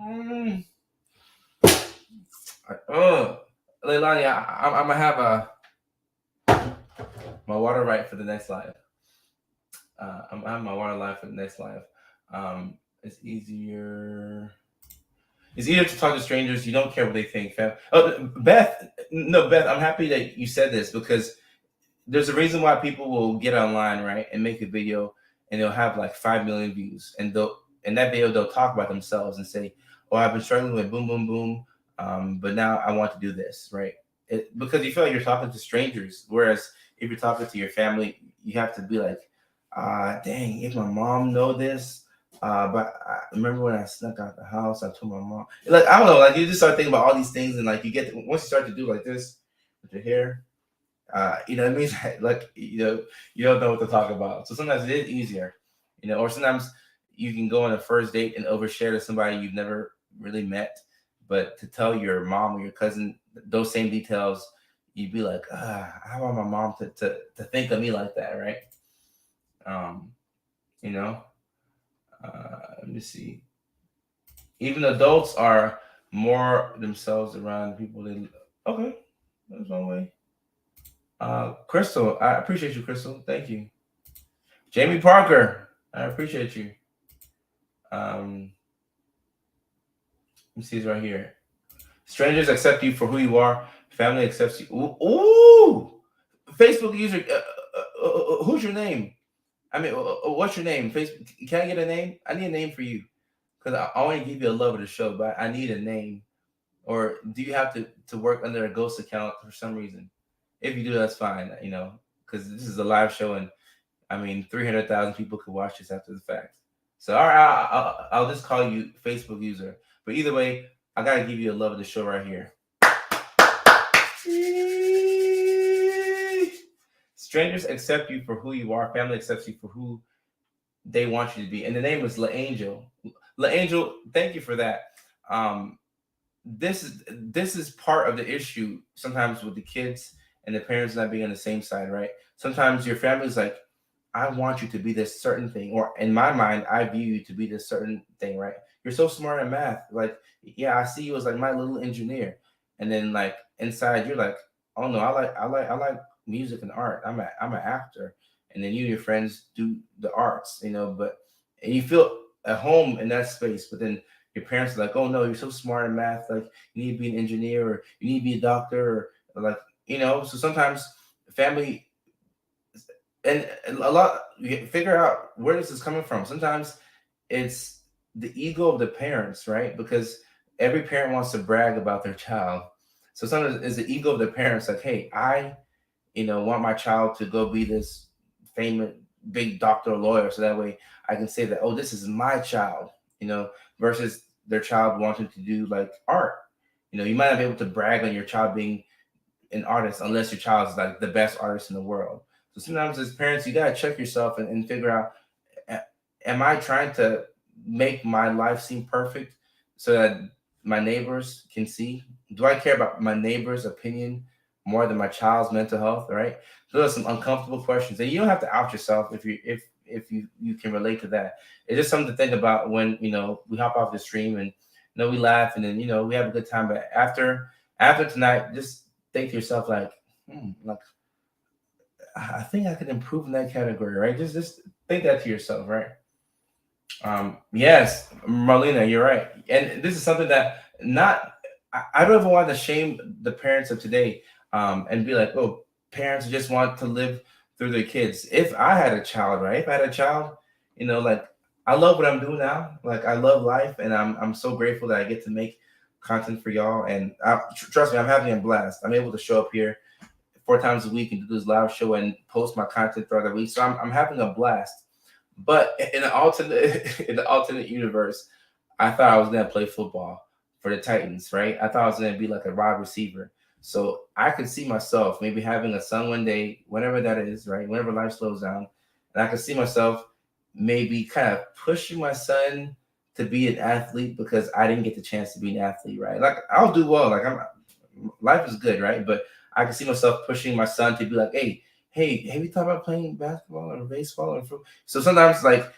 Mm. Uh, Leilani, I'm gonna have my water right for the next life. I'm gonna have my water life for the next life. It's easier. It's easier to talk to strangers. You don't care what they think, fam. Oh, Beth. No, Beth. I'm happy that you said this because there's a reason why people will get online, right, and make a video, and they'll have like 5 million views, and they'll in that video they'll talk about themselves and say, "Oh, I've been struggling with boom, boom, boom, but now I want to do this," right? Because you feel like you're talking to strangers, whereas if you're talking to your family, you have to be like, dang, if my mom know this." But I remember when I snuck out the house, I told my mom. Like I don't know, like you just start thinking about all these things, and like once you start to do like this with your hair, what I mean? Like, you don't know what to talk about. So sometimes it is easier, or sometimes you can go on a first date and overshare to somebody you've never really met, but to tell your mom or your cousin those same details, you'd be like, I want my mom to think of me like that, right? Um, you know, let me see. Even adults are more themselves around people they. Okay, that's one way. Crystal, I appreciate you, Crystal. Thank you. Jamie Parker, I appreciate you. Um, let me see, it's right here. Strangers accept you for who you are. Family accepts you. Ooh! Facebook user, who's your name? I mean, what's your name? Facebook. Can I get a name? I need a name for you because I want to give you a love of the show, but I need a name. Or do you have to work under a ghost account for some reason? If you do, that's fine. Because this is a live show and I mean, 300,000 people could watch this after the fact. So, all right, I'll just call you Facebook user. But either way, I got to give you a love of the show right here. Strangers accept you for who you are. Family accepts you for who they want you to be. And the name is La Angel. La Angel, thank you for that. Um, this is part of the issue sometimes with the kids and the parents not being on the same side, right? Sometimes your family's like, I want you to be this certain thing, or in my mind, I view you to be this certain thing, right? You're so smart at math, like, yeah, I see you as like my little engineer, and then like inside, you're like, oh no, I like music and art. I'm an actor, and then you and your friends do the arts, but and you feel at home in that space, but then your parents are like, oh no, you're so smart in math, like you need to be an engineer, or you need to be a doctor, or like, so sometimes family and a lot you figure out where this is coming from. Sometimes it's the ego of the parents, right? Because every parent wants to brag about their child. So sometimes it's the ego of the parents, like, hey, I want my child to go be this famous big doctor or lawyer, so that way I can say that, oh, this is my child, versus their child wanting to do like art. You might not be able to brag on your child being an artist unless your child is like the best artist in the world. So sometimes as parents, you gotta check yourself and figure out, am I trying to make my life seem perfect so that my neighbors can see? Do I care about my neighbor's opinion more than my child's mental health? Right? Those are some uncomfortable questions, and you don't have to out yourself if you can relate to that. It's just something to think about when we hop off the stream and we laugh and then we have a good time. But after tonight, just think to yourself like, like I think I could improve in that category, right? Just think that to yourself, right? Yes, Marlena, you're right. And this is something that not I don't ever want to shame the parents of today, and be like, oh, parents just want to live through their kids. If I had a child, right? If I had a child, like I love what I'm doing now. Like I love life, and I'm so grateful that I get to make content for y'all. And trust me, I'm having a blast. I'm able to show up here 4 times a week and do this live show and post my content throughout the week. So I'm having a blast. But in an alternate in the alternate universe, I thought I was gonna play football for the Titans, right? I thought I was gonna be like a wide receiver. So I could see myself maybe having a son one day, whenever that is, right? Whenever life slows down. And I could see myself maybe kind of pushing my son to be an athlete because I didn't get the chance to be an athlete, right? Like I'll do well. Like life is good, right? But I can see myself pushing my son to be like, hey, have you thought about playing basketball or baseball or football? So sometimes like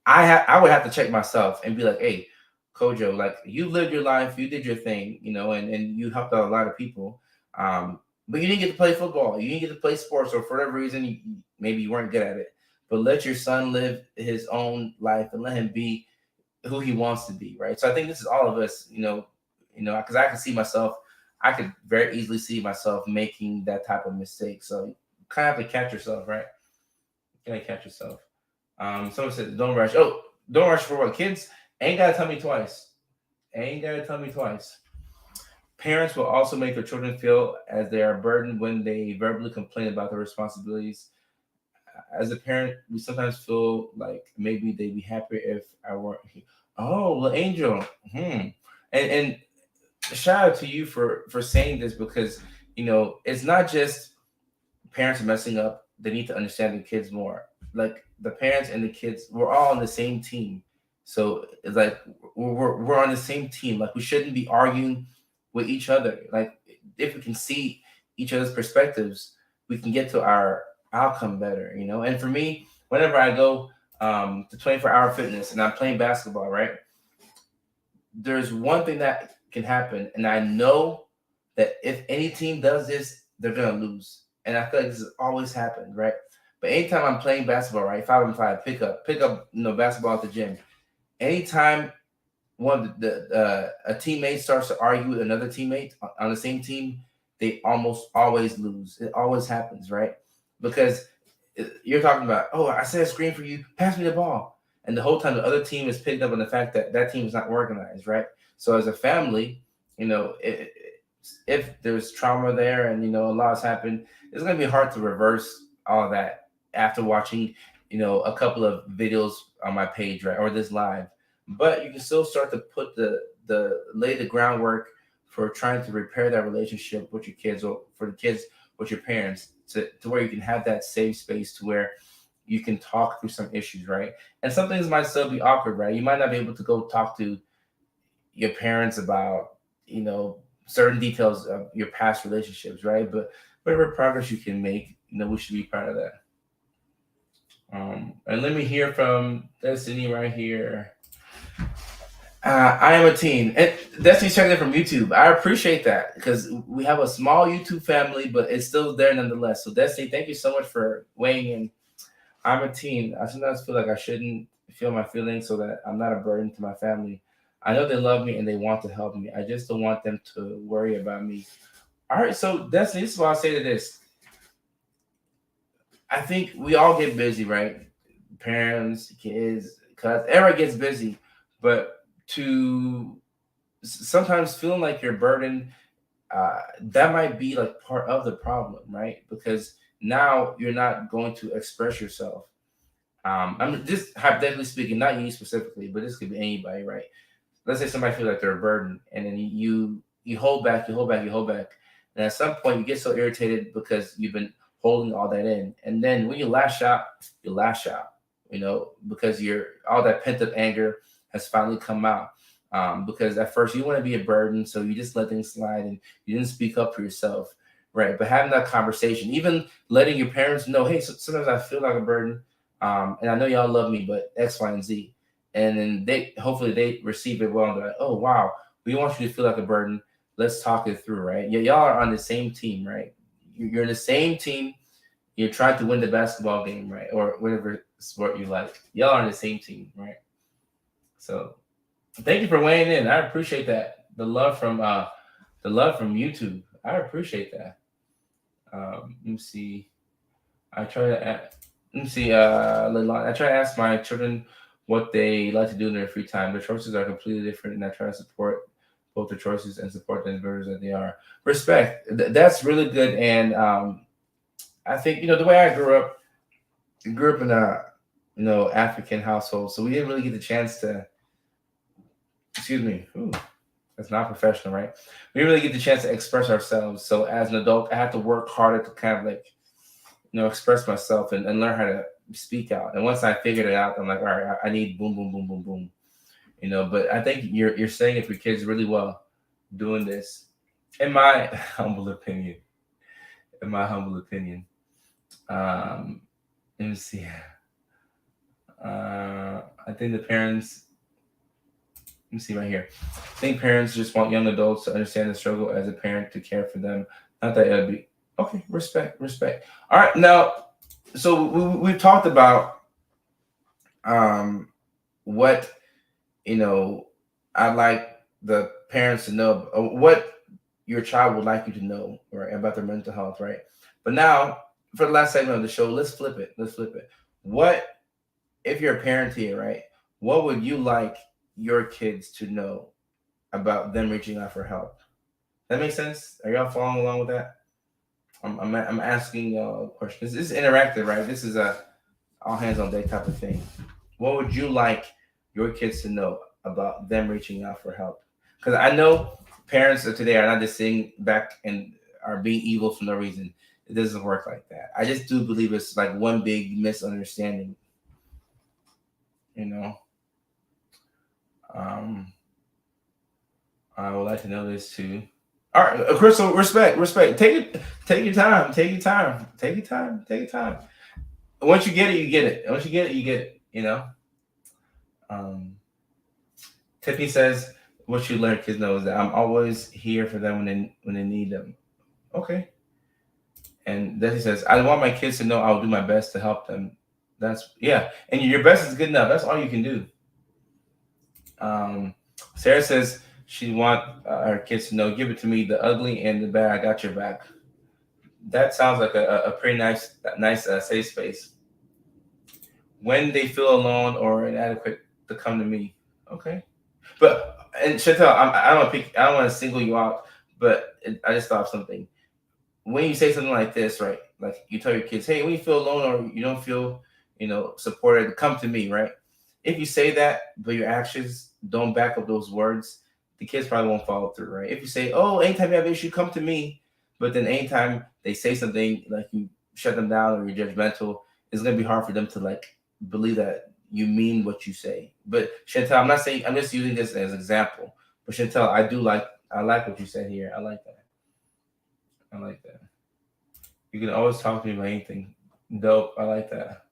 I would have to check myself and be like, hey, Kojo, like you lived your life, you did your thing, and you helped out a lot of people. But you didn't get to play football, you didn't get to play sports, or for whatever reason, maybe you weren't good at it. But let your son live his own life and let him be who he wants to be, right? So I think this is all of us, because I can see myself, I could very easily see myself making that type of mistake. So you kind of have to catch yourself, right? You gotta catch yourself. Someone said, "Don't rush." Oh, don't rush for what? Kids ain't gotta tell me twice. Ain't gotta tell me twice. Parents will also make their children feel as they are burdened when they verbally complain about their responsibilities. As a parent, we sometimes feel like maybe they'd be happier if I weren't here. Oh, well, Angel. And shout out to you for saying this because it's not just parents are messing up. They need to understand the kids more. Like the parents and the kids, we're all on the same team. So it's like we're on the same team. Like we shouldn't be arguing with each other. Like if we can see each other's perspectives, we can get to our outcome better. And for me, whenever I go to 24-hour fitness and I'm playing basketball, right? There's one thing that can happen, and I know that if any team does this, they're gonna lose. And I feel like this has always happened, right? But anytime I'm playing basketball, right, 5-on-5, pick up, basketball at the gym. Anytime one of a teammate starts to argue with another teammate on the same team, they almost always lose. It always happens, right? Because you're talking about, oh, I set a screen for you, pass me the ball, and the whole time the other team is picked up on the fact that that team is not organized, right? So as a family, if there's trauma there and a lot has happened, it's gonna be hard to reverse all that after watching a couple of videos on my page, right, or this live. But you can still start to put the lay the groundwork for trying to repair that relationship with your kids, or for the kids with your parents, to where you can have that safe space to where you can talk through some issues, right? And some things might still be awkward, right? You might not be able to go talk to your parents about you know certain details of your past relationships, right? But whatever progress you can make, we should be proud of that. And let me hear from Destiny right here. I am a teen. And Destiny's checking in from YouTube. I appreciate that because we have a small YouTube family, but it's still there nonetheless. So Destiny, thank you so much for weighing in. I'm a teen. I sometimes feel like I shouldn't feel my feelings so that I'm not a burden to my family. I know they love me and they want to help me. I just don't want them to worry about me. All right, so Destiny, this is what I'll say to this. I think we all get busy, right? Parents, kids, cuz everyone gets busy, but to sometimes feeling like you're burdened, that might be like part of the problem, right? Because now you're not going to express yourself. I'm just hypothetically speaking, not you specifically, but this could be anybody, right? Let's say somebody feels like they're a burden, and then you hold back, you hold back, you hold back, and at some point you get so irritated because you've been holding all that in, and then when you lash out, because you're all that pent up anger has finally come out. because at first you want to be a burden, so you just let things slide and you didn't speak up for yourself, right? But having that conversation, even letting your parents know, hey, sometimes I feel like a burden, and I know y'all love me, but X, Y, and Z, and then they hopefully they receive it well and they're like, oh wow, we want you to feel like a burden. Let's talk it through, right? Yeah, y'all are on the same team, right? You're in the same team. You're trying to win the basketball game, right, or whatever sport you like. Y'all are on the same team, right? So thank you for weighing in. I appreciate that. The love from YouTube. I appreciate that. Let me see. I try to let me see. I try to ask my children what they like to do in their free time. Their choices are completely different, and I try to support both their choices and support the individuals that they are. Respect. That's really good, and I think the way I grew up in a African household, so we didn't really get the chance to. Excuse me. Ooh, that's not professional, right? We didn't really get the chance to express ourselves. So as an adult, I had to work harder to kind of like express myself and learn how to speak out. And once I figured it out, I'm like, all right, I need boom, boom, boom, boom, boom. But I think you're saying it for kids really well doing this. In my humble opinion, in my humble opinion, um, let me see. I think the parents. Let me see right here. I think parents just want young adults to understand the struggle as a parent to care for them. Not that it'll be okay. Respect, respect. All right, now. So we've talked about um, what you know I'd like the parents to know, what your child would like you to know, right, about their mental health, right? But now, for the last segment of the show, let's flip it. Let's flip it. What if you're a parent here, right? What would you like your kids to know about them reaching out for help? That makes sense? Are y'all following along with that? I'm asking y'all questions. This is interactive, right? This is a all hands on deck type of thing. What would you like your kids to know about them reaching out for help? Because I know parents of today are not just sitting back and are being evil for no reason. It doesn't work like that. I just do believe it's like one big misunderstanding. You know, um, I would like to know this too. All right, Crystal, respect, respect. Take your time, take your time, take your time, take your time. Once you get it, you get it. Once you get it, you get it. Um, Tiffany says, "What you learn, kids know is that I'm always here for them when they need them." Okay. And then he says, "I want my kids to know I'll do my best to help them." That's yeah. And your best is good enough. That's all you can do. Um, Sarah says she want her kids to know, give it to me, the ugly and the bad. I got your back. That sounds like a pretty nice safe space. When they feel alone or inadequate, to come to me. Okay. But and Chantel, I don't want to pick. I don't want to single you out, but I just thought of something. When you say something like this, right? Like you tell your kids, "Hey, when you feel alone or you don't feel, supported, come to me." Right? If you say that, but your actions don't back up those words, the kids probably won't follow through, right? If you say, "Oh, anytime you have an issue, come to me," but then anytime they say something like you shut them down or you're judgmental, it's gonna be hard for them to like believe that you mean what you say. But Chantel, I'm not saying I'm just using this as an example. But Chantel, I like what you said here. I like that. I like that. You can always talk to me about anything. Dope. I like that.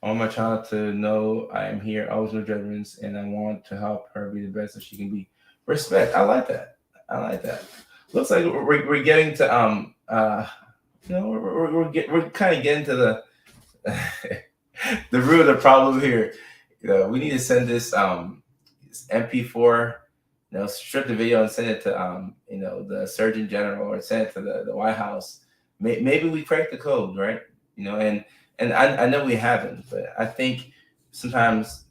I want my child to know I am here, always no judgments, and I want to help her be the best that she can be. Respect. I like that. I like that. Looks like we're getting to we're kind of getting to the the root of the problem here. We need to send this MP4, strip the video and send it to the Surgeon General or send it to the White House. Maybe we cracked the code, right? And I know we haven't, but I think sometimes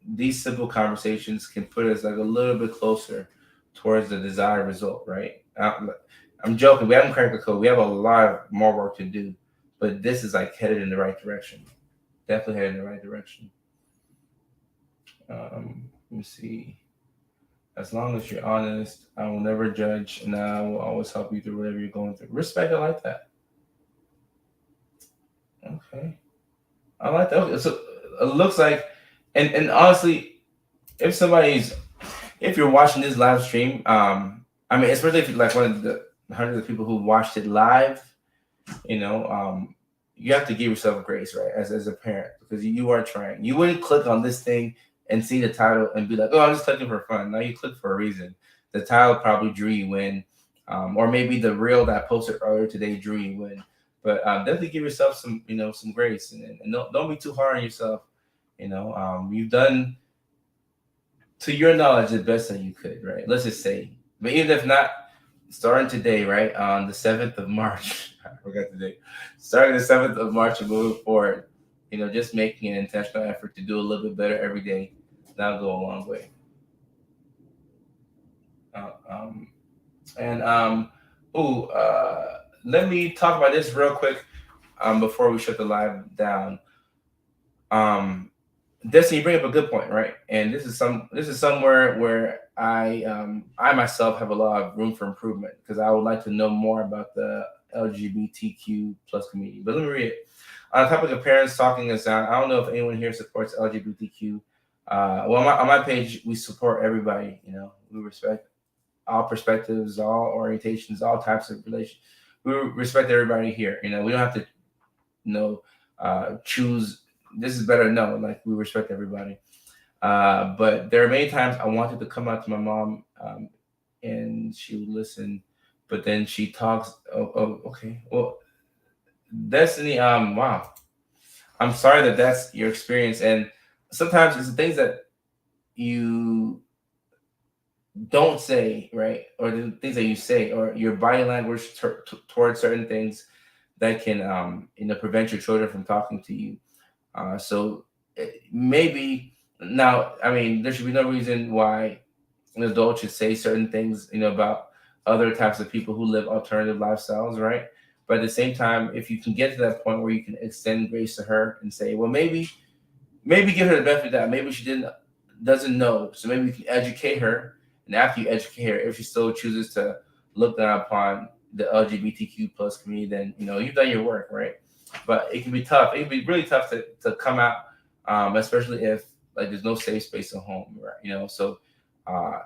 these simple conversations can put us like a little bit closer towards the desired result, right? I'm joking. We haven't cracked the code. We have a lot more work to do, but this is like headed in the right direction. Definitely headed in the right direction. Let me see. As long as you're honest, I will never judge, and I will always help you through whatever you're going through. Respect, I like that. Okay, I like that. Okay, so it looks like, and honestly, if somebody's if you're watching this live stream, I mean, especially if you're like one of the hundreds of people who watched it live, you know, you have to give yourself grace, right? As a parent, because you are trying. You wouldn't click on this thing and see the title and be like, "Oh, I'm just clicking for fun." Now you click for a reason. The title probably drew you in, or maybe the reel that I posted earlier today drew you in. But definitely give yourself some, some grace, and don't be too hard on yourself. You've done to your knowledge the best that you could, right? Let's just say, but even if not, starting today, right, on the 7th of March, I forgot the date. Starting the 7th of March and moving forward, just making an intentional effort to do a little bit better every day, that'll go a long way. Uh, um, and ooh, let me talk about this real quick before we shut the live down. Um, Destiny, you bring up a good point, right? And this is somewhere where I myself have a lot of room for improvement because I would like to know more about the LGBTQ plus community. But let me read it. On the topic of parents talking us down, I don't know if anyone here supports LGBTQ. Well, on my page, we support everybody. We respect all perspectives, all orientations, all types of relations. We respect everybody here. We don't have to know choose this is better. No, like we respect everybody. But there are many times I wanted to come out to my mom, and she would listen, but then she talks. Oh, okay. Well, Destiny. Wow. I'm sorry that that's your experience, and sometimes it's the things that you don't say, right, or the things that you say, or your body language towards certain things that can, prevent your children from talking to you. So maybe now, I mean, there should be no reason why an adult should say certain things, about other types of people who live alternative lifestyles, right? But at the same time, if you can get to that point where you can extend grace to her and say, well, maybe give her the benefit of that. Maybe she doesn't know, so maybe you can educate her. And after you educate her, if she still chooses to look down upon the LGBTQ plus community, then you've done your work, right? But it can be tough. It can be really tough to come out, especially if like there's no safe space at home, right? So uh,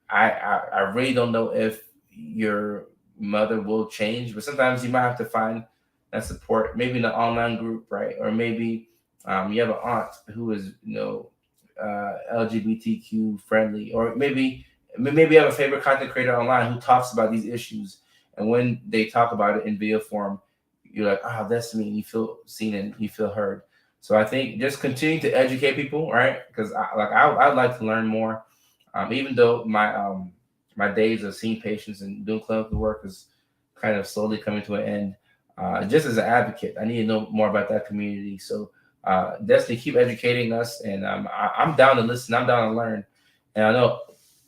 I really don't know if your mother will change, but sometimes you might have to find that support, maybe in an online group, right? Or maybe you have an aunt who is LGBTQ friendly, or maybe you have a favorite content creator online who talks about these issues, and when they talk about it in video form, you're like, oh, that's me. You feel seen and you feel heard. So I think just continue to educate people, right? Because I'd like to learn more. Even though my days of seeing patients and doing clinical work is kind of slowly coming to an end. Just as an advocate, I need to know more about that community. So definitely keep educating us, and I'm down to listen. I'm down to learn, and I know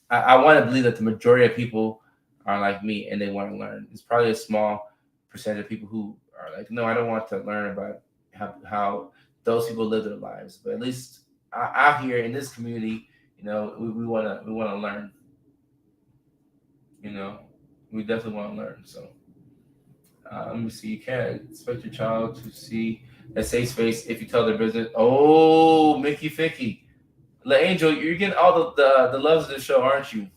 I want to believe that the majority of people are like me and they want to learn. It's probably a small percentage of people who are like, no, I don't want to learn about how those people live their lives. But at least out here in this community, we wanna learn. You know, we definitely want to learn. So let me see. You can't expect your child to see a safe space if you tell their business. Oh, Mickey Ficky, La Angel, you're getting all the loves of the show, aren't you?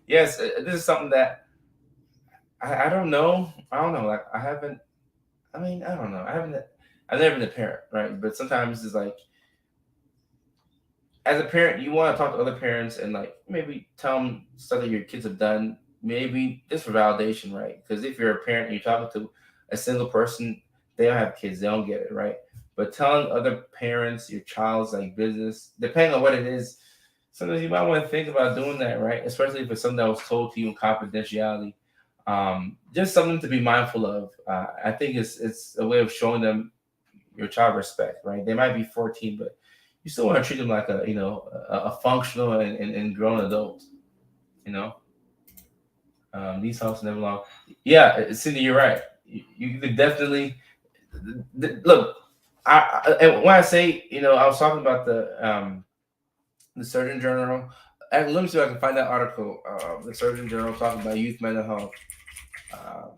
Yes, this is something that I don't know. I don't know. Like I haven't. I mean, I don't know. I haven't. I've never been a parent, right? But sometimes it's like, as a parent, you want to talk to other parents and like maybe tell them stuff that your kids have done, maybe just for validation, right? Because if you're a parent and you're talking to a single person, they don't have kids, they don't get it, right? But telling other parents your child's like business, depending on what it is, sometimes you might want to think about doing that, right? Especially if it's something that was told to you in confidentiality. Just something to be mindful of. I think it's a way of showing them your child respect, right? They might be 14, but you still want to treat them like a functional and grown adult. You know, these houses never long. Yeah, Cindy, you're right. You could definitely look. And when I say, I was talking about the Surgeon General. Let me see if I can find that article. The Surgeon General talking about youth mental health. Um,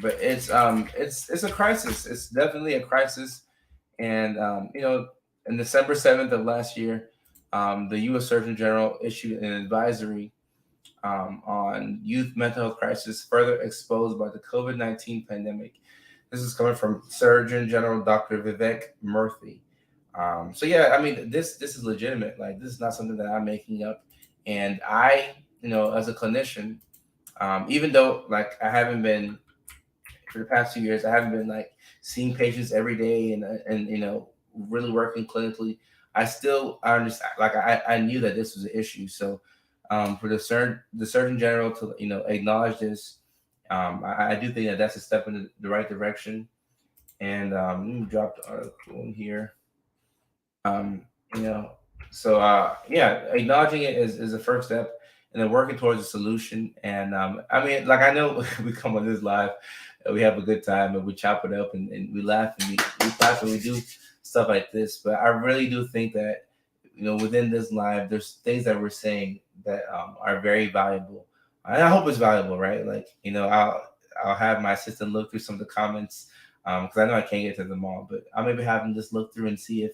but it's a crisis. It's definitely a crisis, And in December 7th of last year, the U.S. Surgeon General issued an advisory on youth mental health crisis further exposed by the COVID-19 pandemic. This is coming from Surgeon General Dr. Vivek Murthy. So yeah, I mean, this is legitimate. Like, this is not something that I'm making up. And I, as a clinician, even though like I haven't been for the past 2 years, I haven't been like seeing patients every day and really working clinically. I understand. Like, I knew that this was an issue. So for the Surgeon General to acknowledge this, I do think that that's a step in the right direction. And let me drop the article in here. Um, you know, so yeah, acknowledging it is the first step, and then working towards a solution. And I mean, like, I know we come on this live, and we have a good time, and we chop it up, and we laugh, and we laugh, and we do stuff like this. But I really do think that within this live, there's things that we're saying that are very valuable. And I hope it's valuable, right? Like, I'll have my assistant look through some of the comments because I know I can't get to them all, but I'll maybe have them just look through and see if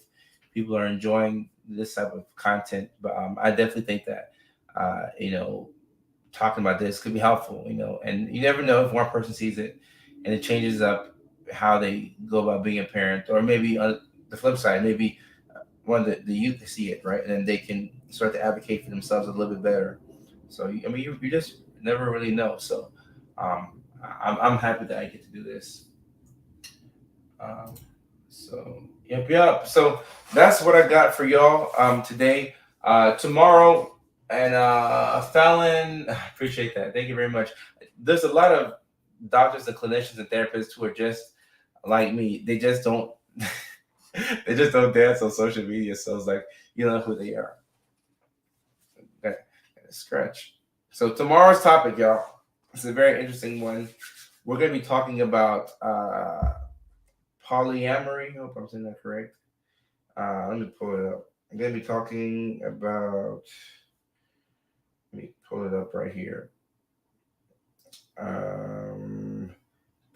people are enjoying this type of content. But I definitely think that talking about this could be helpful. And you never know if one person sees it and it changes up how they go about being a parent, or maybe on the flip side, maybe one that the youth see it, right, and then they can start to advocate for themselves a little bit better. So I mean, you just never really know. So um, I'm happy that I get to do this. Um, so yep. So that's what I got for y'all today. Tomorrow, and Fallon, appreciate that. Thank you very much. There's a lot of doctors and clinicians and therapists who are just like me. They just don't. They just don't dance on social media. So it's like, you know who they are. Got to scratch. So tomorrow's topic, y'all, it's a very interesting one. We're going to be talking about polyamory. I hope I'm saying that correct. Let me pull it up. I'm going to be talking about. Let me pull it up right here. Um,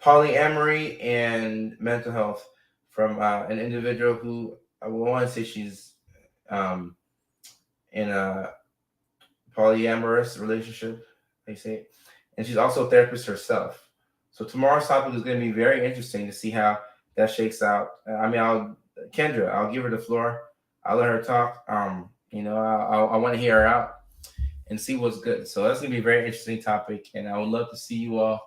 Polyamory and mental health from an individual who I want to say she's um, in a polyamorous relationship, they say, and she's also a therapist herself. So tomorrow's topic is going to be very interesting to see how that shakes out. I mean, Kendra, I'll give her the floor. I'll let her talk. I want to hear her out and see what's good. So that's going to be a very interesting topic, and I would love to see you all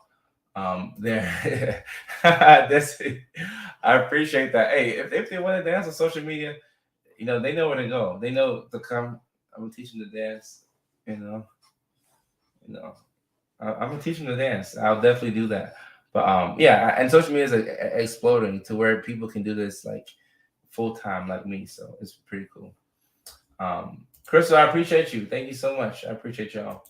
there. That's it. I appreciate that. Hey, if they want to dance on social media, they know where to go. They know to come. I'm teaching to dance. You know, I'm gonna teach them to dance. I'll definitely do that. But yeah, and social media is exploding to where people can do this like full time, like me. So it's pretty cool. Crystal, I appreciate you. Thank you so much. I appreciate y'all.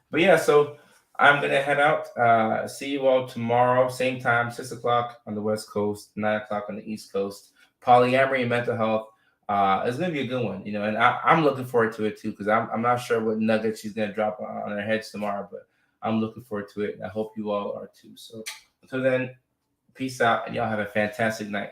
But yeah, so I'm gonna head out. See you all tomorrow, same time, 6 o'clock on the West Coast, 9 o'clock on the East Coast. Polyamory and mental health. It's gonna be a good one, and I'm looking forward to it too, because I'm not sure what nugget she's gonna drop on our heads tomorrow, but I'm looking forward to it, and I hope you all are too. So until then, peace out, and y'all have a fantastic night.